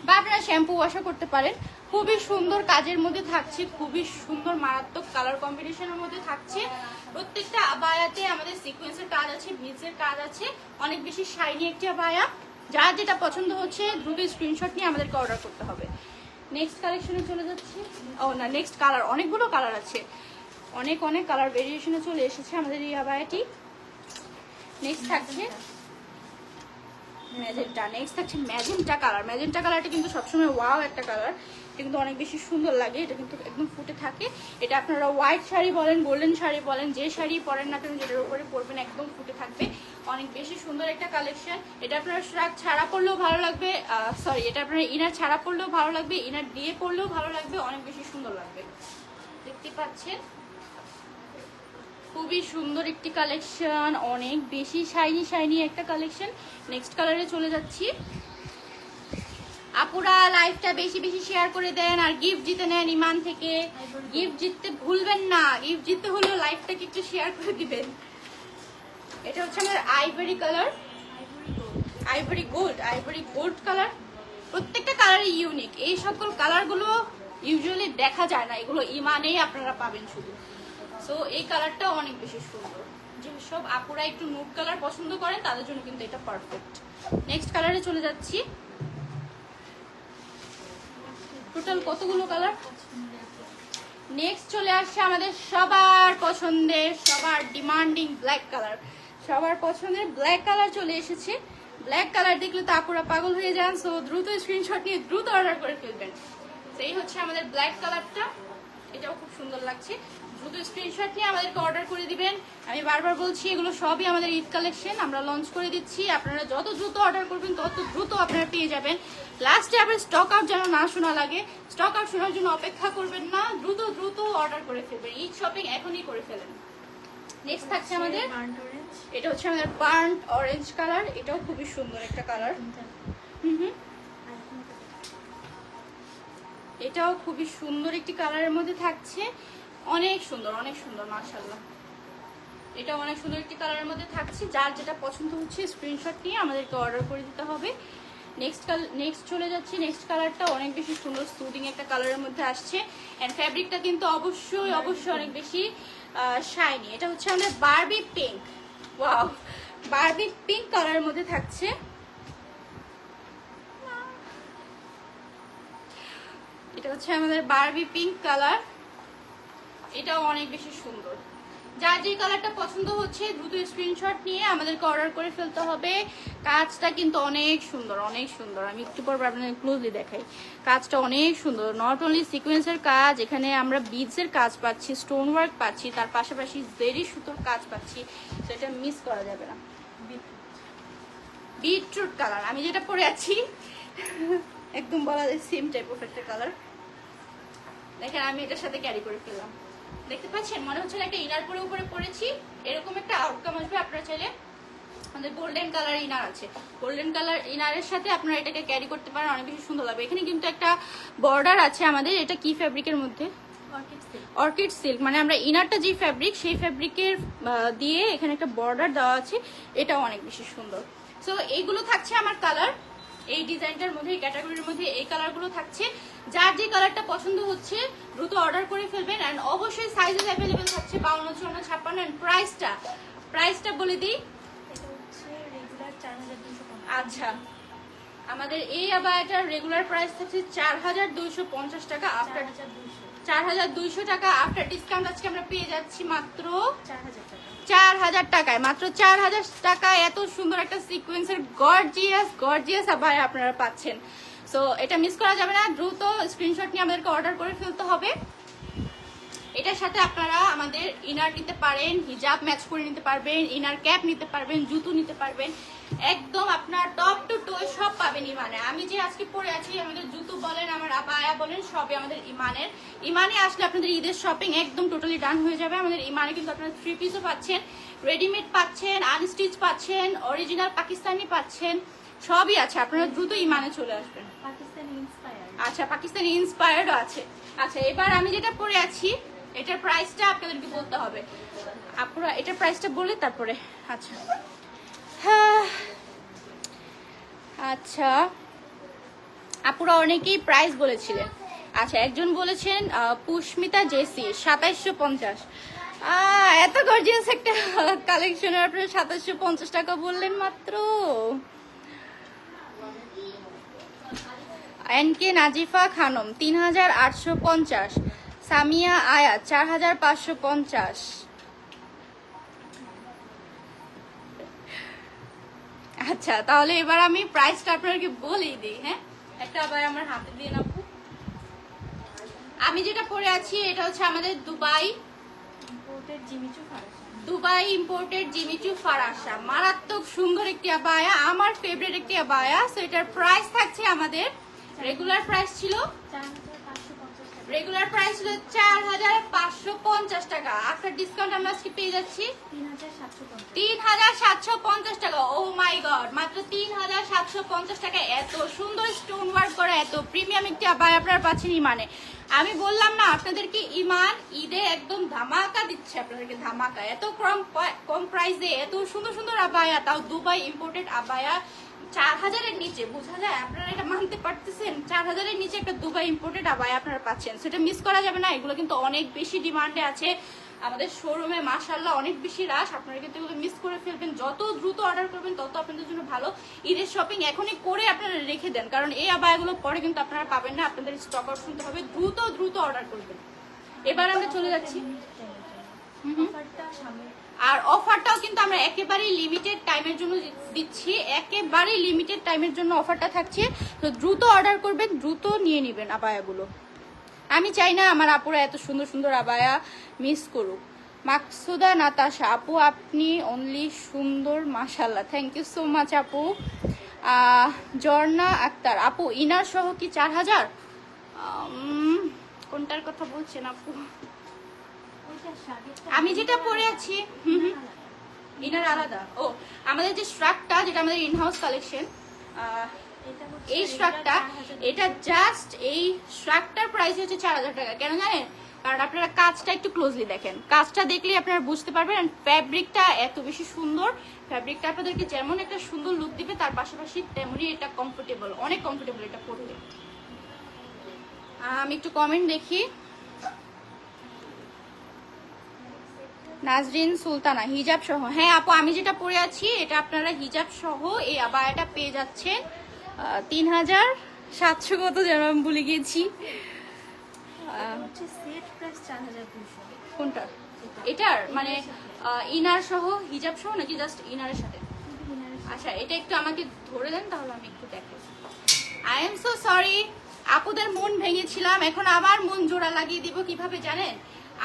বা আপনারা শ্যাম্পু ওয়াশও করতে পারেন। খুবই সুন্দর কাজের মধ্যে থাকছে, খুবই সুন্দর মারাত্মক কালার কম্বিনেশনের মধ্যে থাকছে। প্রত্যেকটা আবায়াতে আমাদের সিকোয়েন্সের কাজ আছে, ভিজের কাজ আছে, অনেক বেশি শাইনি একটি আবায়া। যার যেটা পছন্দ হচ্ছে দ্রুত স্ক্রিনশট নিয়ে আমাদেরকে অর্ডার করতে হবে। নেক্সট কালেকশনে চলে যাচ্ছি। ও না, নেক্সট কালার, অনেকগুলো কালার আছে, অনেক কালার ভেরিয়েশনে চলে এসেছে আমাদের এই আবায়াটি। নেক্সট থাকছে ম্যাজেন্টা। নেক্সট থাকছে ম্যাজেন্টা কালার। ম্যাজেন্টা কালারটা কিন্তু সবসময় ওয়াও একটা কালার, এটা কিন্তু অনেক বেশি সুন্দর লাগে। এটা কিন্তু একদম ফুটে থাকে। এটা আপনারা হোয়াইট শাড়ি বলেন, গোল্ডেন শাড়ি বলেন, যে শাড়ি পরেন না কেন, যেটার উপরে পরবেন একদম ফুটে থাকবে। অনেক বেশি সুন্দর একটা কালেকশন। এটা আপনারা শ্রাগ ছাড়া পরলেও ভালো লাগবে, সরি, এটা আপনারা ইনার ছাড়া পরলেও ভালো লাগবে, ইনার দিয়ে পরলেও ভালো লাগবে, অনেক বেশি সুন্দর লাগবে। দেখতে পাচ্ছেন খুবই সুন্দর একটি কালেকশন, অনেক বেশি শাইনি একটা কালেকশন। নেক্সট কালারে চলে যাচ্ছি। আপুরা লাইভটা বেশি শেয়ার করে দেন আর গিফট জিতে নেন ইমান থেকে। গিফট জিততে ভুলবেন না, গিফট জিততে হলেও লাইভটাকে একটু শেয়ার করে দিবেন। এটা হচ্ছে আমাদের ivory colour, ivory gold colour. প্রত্যেকটা কালারই ইউনিক। এই সকল কালারগুলো ইউজুয়ালি দেখা যায় না, এগুলো ইমানেই আপনারা পাবেন শুধু। সো এই কালারটা অনেক বেশি সুন্দর। যেসব আপুরা একটু নুড কালার পছন্দ করেন তাদের জন্য কিন্তু এটা পারফেক্ট। নেক্সট কালারে চলে যাচ্ছি। টোটাল কতগুলো কালার? নেক্সট চলে আসছে আমাদের সবার পছন্দের, সবার ডিমান্ডিং ব্ল্যাক কালার। সবার পছন্দের ব্ল্যাক কালার চলে এসেছে। ব্ল্যাক কালার দেখলে তো আপুরা পাগল হয়ে যান। সো দ্রুত স্ক্রিনশট নিয়ে দ্রুত অর্ডার করে ফেলবেন। সেই হচ্ছে আমাদের ব্ল্যাক কালারটা, এটাও খুব সুন্দর লাগছে। দ্রুত স্ক্রিনশট নিয়ে আমাদেরকে অর্ডার করে দিবেন। আমি বারবার বলছি এগুলো সবই আমাদের ঈদ কালেকশন, আমরা লঞ্চ করে দিচ্ছি। আপনারা যত দ্রুত অর্ডার করবেন তত দ্রুত আপনারা পেয়ে যাবেন। লাস্টে আবার স্টক আউট যেন না শোনা লাগে, স্টক আউট শোনার জন্য অপেক্ষা করবেন না, দ্রুত অর্ডার করে ফেলবেন। ঈদ শপিং এখনই করে ফেলেন। নেক্সট থাকছে আমাদের, এটা হচ্ছে আমাদের বার্ন্ট অরেঞ্জ কালার। এটাও খুবই সুন্দর একটা কালার। এটাও খুবই সুন্দর একটি কালারের মধ্যে থাকছে, অনেক সুন্দর মাশাআল্লাহ। এটা অনেক সুন্দর একটি কালারের মধ্যে থাকছে। যার যেটা পছন্দ হচ্ছে স্ক্রিনশট নিয়ে আমাদেরকে অর্ডার করে দিতে হবে। নেক্সট চলে যাচ্ছি। নেক্সট কালারটা অনেক বেশি সুন্দর সুদিং একটা কালারের মধ্যে আসছে। এন্ড ফ্যাব্রিকটা কিন্তু অবশ্যই অনেক বেশি শাইনি। এটা হচ্ছে আমাদের Barbie pink. Wow, Barbie pink কালারের মধ্যে থাকছে। এটা হচ্ছে আমাদের বারবি পিঙ্ক কালার। এটাও অনেক বেশি সুন্দর। যার যে কালারটা পছন্দ হচ্ছে দ্রুত স্ক্রিনশট নিয়ে আমাদেরকে অর্ডার করে ফেলতে হবে। কাজটা কিন্তু অনেক সুন্দর। আমি একটু পর আপনাদের ক্লোজলি দেখাই। কাজটা অনেক সুন্দর। নট অনলি সিকোয়েন্সের কাজ, এখানে আমরা বিডসের কাজ পাচ্ছি, স্টোন ওয়ার্ক পাচ্ছি, তার পাশাপাশি জেরি সুতোর কাজ পাচ্ছি। সেটা মিস করা যাবে না। বিটরুট কালার আমি যেটা পরে আছি একদম বলা যায় সেম টাইপ অফ একটা কালার। দেখেন আমি এটার সাথে ক্যারি করে ফেললাম। দেখতে পাচ্ছেন, মনে হচ্ছে একটা ইনার পরে উপরে পরেছি, এরকম একটা আউটকাম আসবে। আপনারা চাইলে আমাদের গোল্ডেন কালার ইনার আছে, গোল্ডেন কালার ইনারের সাথে আপনারা এটাকে ক্যারি করতে পারেন, অনেক বেশি সুন্দর লাগবে। এখানে কিন্তু একটা বর্ডার আছে আমাদের। এটা কি ফ্যাব্রিকের মধ্যে? Orchid silk. মানে আমরা ইনারটা যে ফ্যাব্রিক, সেই ফ্যাব্রিকের দিয়ে এখানে একটা বর্ডার দেওয়া আছে। এটাও অনেক বেশি সুন্দর। সো এইগুলো থাকছে আমার কালার, এই ডিজাইনটার মধ্যে, এই ক্যাটাগরির মধ্যে এই কালারগুলো থাকছে। যার যে কালারটা পছন্দ হচ্ছে দ্রুত অর্ডার করে ফেলবেন। অ্যান্ড অবশ্যই সাইজেস অ্যাভেলেবেল থাকছে 52, 54, 56। অ্যান্ড প্রাইসটা বলে দিই। আচ্ছা, আমাদের এই আবায়াটার রেগুলার প্রাইস থাকছে 4250 টাকা। আফটার 4200 টাকা আফটার ডিসকাউন্ট আজকে আমরা পেয়ে যাচ্ছি মাত্র 4000 টাকায়। মাত্র 4000 টাকায় এত সুন্দর একটা সিকোয়েন্সের গর্জিয়াস আবায়া আপনারা পাচ্ছেন। সো এটা মিস করা যাবে না, দ্রুত স্ক্রিনশট নিয়ে আমাদেরকে অর্ডার করে ফেলতে হবে। এটার সাথে আপনারা আমাদের ইনার নিতে পারেন, হিজাব ম্যাচ করে নিতে পারবেন, ইনার ক্যাপ নিতে পারবেন, জুতো নিতে পারবেন। একদম আপনার টপ টু টো সব পাবেন ইমানে। আমি যে আজকে পরে আছি, আমাদের জুতো বলেন, আমার আবায়া বলেন, সবই আমাদের ইমানের। ইমানে আসলে আপনাদের ঈদের শপিং একদম টোটালি ডান হয়ে যাবে। আমাদের ইমানে কিন্তু আপনারা 3 পিসও পাচ্ছেন, রেডিমেড পাচ্ছেন, আনস্টিচ পাচ্ছেন, অরিজিনাল পাকিস্তানি পাচ্ছেন, সবই আছে। আপনারা দ্রুত ইমানে চলে আসবেন। আচ্ছা, পাকিস্তানি ইন্সপায়ার্ডও আছে। আচ্ছা, এবার আমি যেটা পরে আছি এটার প্রাইসটা আপনাদেরকে বলতে হবে। আপনারা এটার প্রাইসটা বলে তারপরে। আচ্ছা আচ্ছা আপুরা অনেকেই প্রাইস বলেছিলেন। আচ্ছা, একজন বলেছেন পুষ্মিতা জেসি 2750। এত গর্জিয়াস একটা কালেকশনের আপনারা 2750 টাকা বললেন মাত্র। এনকে নাজিফা খানম 3850, সামিয়া আয়াত 4550। আচ্ছা, তাহলে এবার আমি প্রাইসটা আপনাদেরকে বলেই দিই। হ্যাঁ, একটা আবার আমার হাতে দিয়ে নাও। আমি যেটা পরে আছি এটা হচ্ছে আমাদের দুবাই ইম্পোর্টেড জিমিচু ফারাসা, মারাত্মক সুন্দর একটি আবায়া, আমার ফেভারিট একটি আবায়া। সো এটার প্রাইস থাকছে আমাদের, রেগুলার প্রাইস ছিল 4550 টাকা। আফটার ডিসকাউন্ট আমরা আজকে পেয়ে যাচ্ছি 3750 টাকা। ও মাই গড, মাত্র 3750 টাকা। এত সুন্দর স্টোন ওয়ার্ক করা, এত প্রিমিয়াম একটি আবায়া আপনারা পাচ্ছেন ইমানে। আমি বললাম না আপনাদেরকে, ইমান ঈদে একদম ধামাকা দিচ্ছে আপনাদেরকে, ধামাকা। এত কম প্রাইসে এত সুন্দর সুন্দর আবায়া, তাও দুবাই ইম্পোর্টেড আবায়া 4000-এর নিচে। বোঝা যায় আপনারা এটা মানতে পারতেছেন? 4000-এর নিচে একটা দুবাই ইম্পোর্টেড আবায়া আপনারা পাচ্ছেন, সেটা মিস করা যাবে না। এগুলো কিন্তু অনেক বেশি ডিমান্ডে আছে আমাদের শোরুমে, মাশাআল্লাহ অনেক বেশি রাশ। আপনারা কিন্তু এগুলো মিস করে ফেলবেন। যত দ্রুত অর্ডার করবেন তত আপনাদের জন্য ভালো। ঈদের শপিং এখনই করে আপনারা রেখে দেন, কারণ এই আবায়াগুলো পরে কিন্তু আপনারা পাবেন না, আপনাদের স্টক আউট শুনতে হবে। দ্রুত দ্রুত অর্ডার করবেন। এবার আমরা চলে যাচ্ছি, আর অফারটাও কিন্তু আমরা একেবারেই লিমিটেড টাইমের জন্য দিচ্ছি, একেবারেই লিমিটেড টাইমের জন্য অফারটা থাকছে। তো দ্রুত অর্ডার করবেন, দ্রুত নিয়ে নেবেন আবায়াগুলো। আমি চাই না আমার আপুরা এত সুন্দর সুন্দর আবায়া মিস করুক। মাকসুদা নাতাশা আপু, আপনি অনলি সুন্দর, মাশাল্লাহ, থ্যাংক ইউ সো মাচ আপু। জর্না আক্তার আপু, ইনার সহ কি 4000? কোনটার কথা বলছেন আপু? আমি যেটা পরে আছি ইনার আলাদা। ও, আমাদের যে স্ট্রাকটা, যেটা আমাদের ইনহাউস কালেকশন, এই স্ট্রাকটা, এটা জাস্ট এই স্ট্রাকটার প্রাইস হচ্ছে 4000 টাকা। কেন জানেন? কারণ আপনারা কাজটা একটু ক্লোজলি দেখেন, কাজটা দেখলে আপনারা বুঝতে পারবেন। ফ্যাব্রিকটা এত বেশি সুন্দর, ফ্যাব্রিকটা আপনাদেরকে যেমন একটা সুন্দর লুক দিবে, তার পাশাপাশি তেমনই এটা কমফোর্টেবল, অনেক কমফোর্টেবল এটা পরতে। আমি একটু কমেন্ট দেখি। নাজরিন সুলতানা, হিজাব সহ। হ্যাঁ আপু, আমি যেটা পরে আছি এটা আপনারা হিজাব সহ এই আবায়াটা পেয়ে যাচ্ছেন 3700 কত যেন আমি ভুলে গিয়েছি। কোনটা? এটার মানে ইনার সহ, হিজাব সহ নাকি জাস্ট ইনারের সাথে? আচ্ছা, এটা একটু আমাকে ধরে দেন তাহলে আমি একটু দেখাই। আই এম সো সরি, আপুদের মন ভেঙেছিলাম, এখন আবার মন জোড়া লাগিয়ে দিব। কিভাবে জানেন?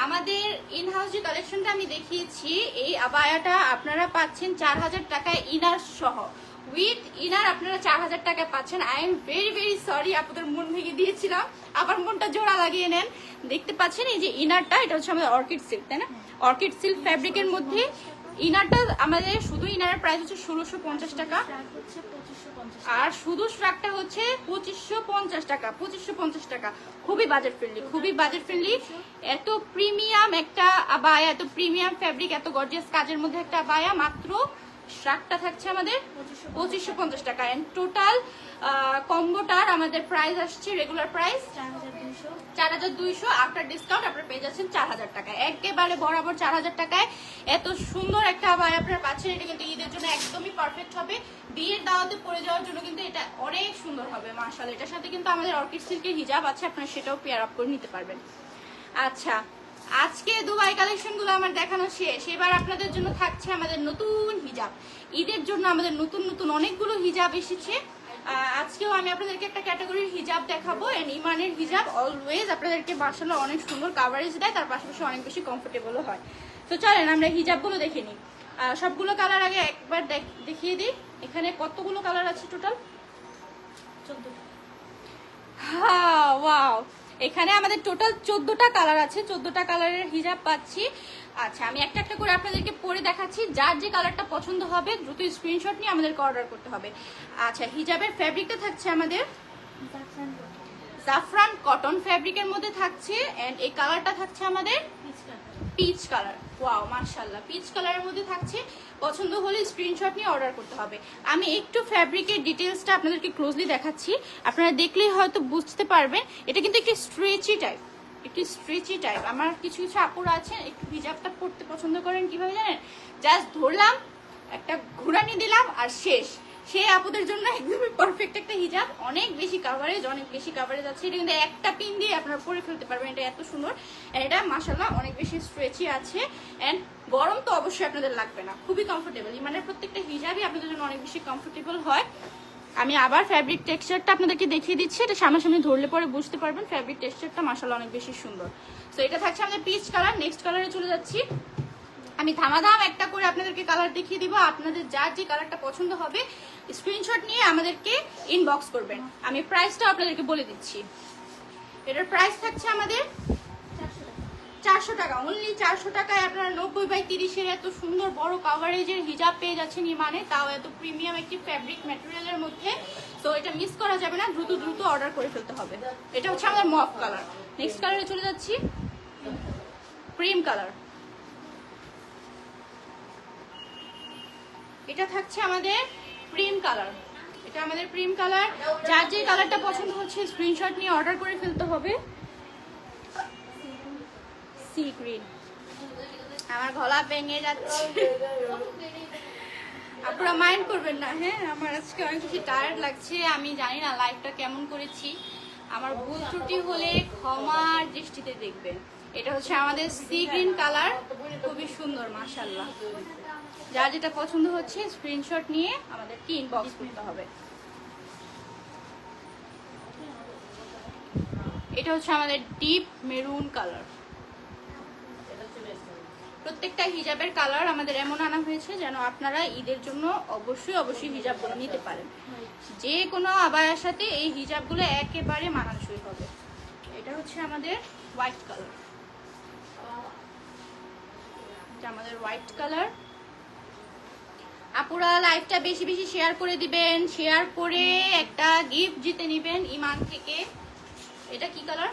আমাদের ইনহাউস যে কালেকশনটা আমি দেখিয়েছি, এই আবায়াটা আপনারা পাচ্ছেন 4000 টাকায় ইনার সহ, উইথ ইনার আপনারা 4000 টাকায় পাচ্ছেন। I am very very sorry, আপনাদের মন ভেঙে দিয়েছিলাম, আবার মনটা জোড়া লাগিয়ে নেন। দেখতে পাচ্ছেন এই যে ইনারটা, এটা হচ্ছে আমাদের অর্কিড সিল্ক, তাই না? অর্কিড সিল্ক ফ্যাব্রিকের মধ্যে ইনারটা আমাদের, শুধু ইনারের প্রাইস হচ্ছে 1650 টাকা, আর শুধু স্ট্রাকটা হচ্ছে 2550 টাকা। 2550 টাকা, খুবই বাজেট ফ্রেন্ডলি, খুবই বাজেট ফ্রেন্ডলি। এত প্রিমিয়াম একটা আবায়া, এত প্রিমিয়াম ফ্যাব্রিক, এত গর্জিয়াস কাজের মধ্যে একটা আবায়া, মাত্র স্ট্রাকটা থাকছে আমাদের 2550 টাকা। এন্ড টোটাল কম্বোটার আমাদের প্রাইস আসছে, রেগুলার প্রাইস 4200, আফটার ডিসকাউন্ট আপনারা পেয়ে যাচ্ছেন 4000 টাকায়, একেবারে বরাবর 4000 টাকায়। এত সুন্দর একটা আবায়া আপনারা পাচ্ছেন। এটা কিন্তু ঈদের জন্য একদমই পারফেক্ট হবে, বিয়ের দাওয়াতে পরে যাওয়ার জন্য কিন্তু এটা অনেক সুন্দর হবে মাশাআল্লাহ। এটার সাথে কিন্তু আমাদের অর্কিড সিল্কের হিজাব আছে, আপনারা সেটাও পেয়ার আপ করে নিতে পারবেন। আচ্ছা, আজকে দুবাই কালেকশনগুলো আমার দেখানো শেষ। এবার আপনাদের জন্য থাকছে আমাদের নতুন হিজাব। ঈদের জন্য আমাদের নতুন নতুন অনেকগুলো হিজাব এসেছে। আজকেও আমি আপনাদেরকে একটা ক্যাটাগরির হিজাব দেখাবো। এন্ড ইমানের হিজাব অলওয়েজ আপনাদেরকে মাশাআল্লাহ অনেক সুন্দর কাভারেজ দেয়, তার পাশাপাশি অনেক বেশি কমফোর্টেবলও হয়। তো চলেন আমরা হিজাবগুলো দেখে নিই। সবগুলো কালার আগে একবার দেখিয়ে দিই। এখানে কতগুলো কালার আছে টোটাল? 14টা। হ্যাঁ, ওয়াও, এখানে আমাদের টোটাল 14টা কালার আছে, 14টা কালারের হিজাব পাচ্ছি। আচ্ছা, আমি একটা একটা করে আপনাদেরকে পরে দেখাচ্ছি। যার যে কালারটা পছন্দ হবে দ্রুত স্ক্রিনশট নিয়ে আমাদেরকে অর্ডার করতে হবে। আচ্ছা, হিজাবের ফ্যাব্রিকটা থাকছে আমাদের জাফরান কটন ফ্যাব্রিকের মধ্যে থাকছে, এন্ড এই কালারটা থাকছে আমাদের পিচ কালার। ওয়াও মাশাআল্লাহ, পিচ কালারের মধ্যে থাকছে। পছন্দ হলে স্ক্রিনশট নিয়ে অর্ডার করতে হবে। আমি একটু ফ্যাব্রিকের ডিটেলসটা আপনাদেরকে ক্লোজলি দেখাচ্ছি, আপনারা দেখলেই হয়তো বুঝতে পারবেন। এটা কিন্তু একটু স্ট্রেচি টাইপ, একটু স্ট্রেচি টাইপ। আমার কিছু কিছু আপুরা আছেন একটু হিজাবটা পরতে পছন্দ করেন, কিভাবে জানেন? জাস্ট ধরলাম, একটা ঘুরানি দিলাম আর শেষ। সেই আপুদের জন্য একদমই পারফেক্ট একটা হিজাব। অনেক বেশি কাভারেজ, অনেক বেশি কাভারেজ আছে। এটা কিন্তু একটা পিন দিয়ে আপনারা পরে ফেলতে পারবেন। এটা এত সুন্দর, এটা মাশাআল্লাহ অনেক বেশি স্ট্রেচি আছে। অ্যান্ড গরম তো অবশ্যই আপনাদের লাগবে না, খুবই কমফোর্টেবল। মানে প্রত্যেকটা হিজাবই আপনাদের জন্য অনেক বেশি কমফোর্টেবল হয়। আমি আবার ফ্যাব্রিক টেক্সচারটা আপনাদেরকে দেখিয়ে দিচ্ছি, এটা সামনাসামনি ধরলে পরে বুঝতে পারবেন। ফ্যাব্রিক টেক্সচারটা মাশাআল্লাহ অনেক বেশি সুন্দর। তো এটা থাকছে আমাদের পিচ কালার। নেক্সট কালারে চলে যাচ্ছি। আমি ধামাধাম একটা করে আপনাদেরকে কালার দেখিয়ে দিব। আপনাদের যার যে কালারটা পছন্দ হবে স্ক্রিনশট নিয়ে আমাদেরকে ইনবক্স করবেন। আমি প্রাইসটা আপনাদেরকে বলে দিচ্ছি। এটার প্রাইস থাকছে আমাদের 400 টাকা, অনলি 400 টাকায় আপনারা 90x30 এত সুন্দর বড় কাভারেজের হিজাব পেয়ে যাচ্ছেন ইমানে, তাও এত প্রিমিয়াম একটি ফ্যাব্রিক ম্যাটেরিয়ালের মধ্যে। তো এটা মিস করা যাবে না, দ্রুত দ্রুত অর্ডার করে ফেলতে হবে। এটা হচ্ছে আমাদের মফ কালার। নেক্সট কালারে চলে যাচ্ছি, ক্রিম কালার। এটা থাকছে আমাদের ক্রিম কালার। এটা আমাদের ক্রিম কালার। যার যে কালারটা পছন্দ হচ্ছে স্ক্রিনশট নিয়ে অর্ডার করে ফেলতে হবে। সি গ্রিন, আমার গলা ভেঙে যাচ্ছে, আপনারা মাইন্ড করবেন না। হ্যাঁ, আমার আজকে অনেক বেশি টায়ার্ড লাগছে। আমি জানি না লাইফটা কেমন করেছি, আমার ভুল ত্রুটি হলে ক্ষমার দৃষ্টিতে দেখবেন। এটা হচ্ছে আমাদের সি গ্রিন কালার, খুবই সুন্দর মাশাআল্লাহ। যার যেটা পছন্দ হচ্ছে স্ক্রিনশট নিয়ে আমাদেরকে ইনবক্স করতে হবে। এটা হচ্ছে আমাদের ডিপ মেরুন কালার। প্রত্যেকটা হিজাবের কালার আমাদের এমন আনা হয়েছে যেন আপনারা ঈদের জন্য অবশ্যই অবশ্যই হিজাবগুলো নিতে পারেন। যে কোনো আবায়ার সাথে এই হিজাবগুলো একেবারে মানানসই হবে। এটা হচ্ছে আমাদের হোয়াইট কালার। এটা আমাদের হোয়াইট কালার। আপুরা লাইভটা বেশি বেশি শেয়ার করে দিবেন, শেয়ার করে একটা গিফট জিতে নেবেন ইমান থেকে। এটা কি কালার?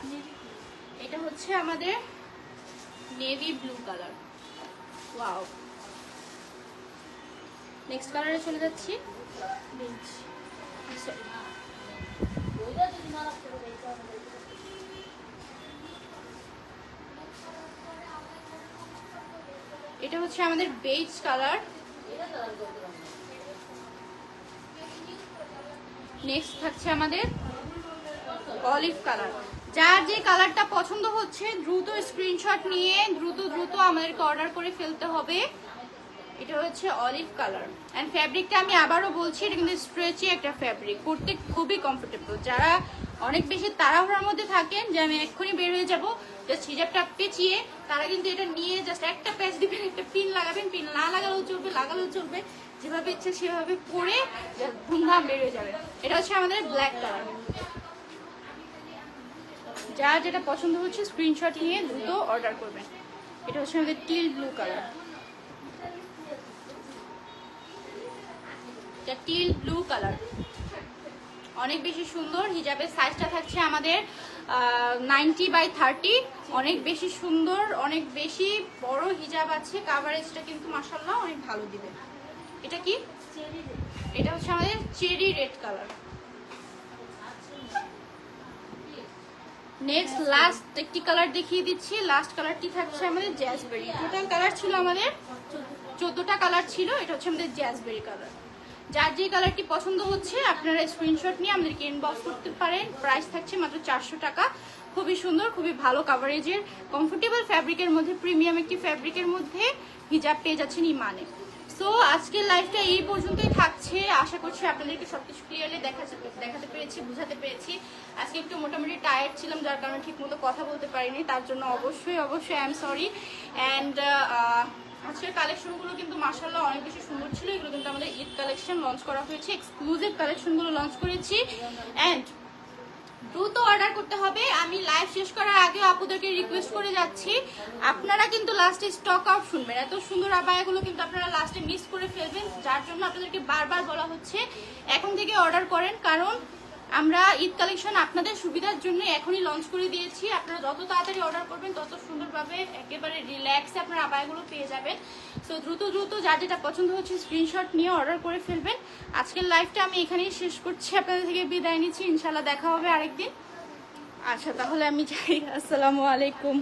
এটা হচ্ছে আমাদের navy blue colour. Wow. Next কালারে চলে যাচ্ছি। এটা হচ্ছে আমাদের বেজ কালার। নেক্সট থাকছে আমাদের অলিভ কালার। যার যে কালারটা পছন্দ হচ্ছে দ্রুত স্ক্রিনশট নিয়ে দ্রুত দ্রুত আমাদেরকে অর্ডার করে ফেলতে হবে। এটা হচ্ছে অলিভ কালার। অ্যান্ড ফ্যাব্রিকটা আমি আবারও বলছি, এটা কিন্তু স্ট্রেচি একটা ফ্যাব্রিক, পরতে খুবই কমফোর্টেবল। যারা অনেক বেশি তাড়াহুড়ার মধ্যে থাকেন যে আমি এক্ষুনি বের হয়ে যাবো, জাস্ট হিজাবটা পেঁচিয়ে, তারা কিন্তু এটা নিয়ে জাস্ট একটা প্যাচ দিবেন, একটা পিন লাগাবেন, পিন না লাগালেও চলবে, লাগালেও চলবে, যেভাবে ইচ্ছে সেভাবে পরে ধুমধাম বের হয়ে যাবে। এটা হচ্ছে আমাদের ব্ল্যাক কালার। যার যেটা পছন্দ হচ্ছে স্ক্রিনশট নিয়ে দ্রুত অর্ডার করবেন। এটা হচ্ছে আমাদের টিল ব্লু কালার। এটা টিল ব্লু কালার, অনেক বেশি সুন্দর। হিজাবের সাইজটা থাকছে আমাদের 90x30, অনেক বেশি সুন্দর, অনেক বেশি বড় হিজাব আছে। কাভারেজটা কিন্তু মাশাআল্লাহ অনেক ভালো দিবে। এটা কি? এটা হচ্ছে আমাদের cherry red colour. Next last একটি কালার দেখিয়ে দিচ্ছি। লাস্ট কালারটি থাকছে আমাদের জ্যাসবেরি। টোটাল কালার ছিল আমাদের 14টা কালার ছিল। এটা হচ্ছে আমাদের জ্যাসবেরি কালার। যার যে কালারটি পছন্দ হচ্ছে আপনারা স্ক্রিনশট নিয়ে আমাদেরকে ইনবক্স করতে পারেন। প্রাইস থাকছে মাত্র 400 টাকা। খুবই সুন্দর, খুবই ভালো কাভারেজের কমফোর্টেবল ফ্যাব্রিকের মধ্যে, প্রিমিয়াম একটি ফ্যাব্রিকের মধ্যে হিজাব পেয়ে যাচ্ছেন ইমানে। সো আজকের লাইভটা এই পর্যন্তই থাকছে। আশা করছি আপনাদেরকে সবকিছু ক্লিয়ারলি দেখাতে পেরেছি, বুঝাতে পেরেছি। আজকে একটু মোটামুটি টায়ার্ড ছিলাম, যার কারণে ঠিক মতো কথা বলতে পারিনি, তার জন্য অবশ্যই আই এম সরি। অ্যান্ড আজকের কালেকশনগুলো কিন্তু মাশাআল্লাহ অনেক বেশি সুন্দর ছিল। এগুলো কিন্তু আমাদের ঈদ কালেকশন লঞ্চ করা হয়েছে, এক্সক্লুসিভ কালেকশনগুলো লঞ্চ করেছি। অ্যান্ড দ্রুত অর্ডার করতে হবে। আমি লাইভ শেষ করার আগেও আপুদেরকে রিকোয়েস্ট করে যাচ্ছি, আপনারা কিন্তু লাস্টে স্টক আউট শুনবেন। এত সুন্দর আবায়াগুলো কিন্তু আপনারা লাস্টে মিস করে ফেলবেন, যার জন্য আপনাদেরকে বারবার বলা হচ্ছে এখন থেকে অর্ডার করেন, কারণ আমরা ঈদ কালেকশন আপনাদের সুবিধার জন্য এখনই লঞ্চ করে দিয়েছি। আপনারা যত তাড়াতাড়ি অর্ডার করবেন তত সুন্দরভাবে একেবারে রিল্যাক্সে আপনারা আবায়াগুলো পেয়ে যাবেন। সো দ্রুত দ্রুত যার যেটা পছন্দ হচ্ছে স্ক্রিনশট নিয়ে অর্ডার করে ফেলবেন। আজকের লাইভটা আমি এখানেই শেষ করছি, আপনাদের থেকে বিদায় নিচ্ছি। ইনশাল্লাহ দেখা হবে আরেকদিন। আচ্ছা তাহলে আমি যাই, আসসালামু আলাইকুম।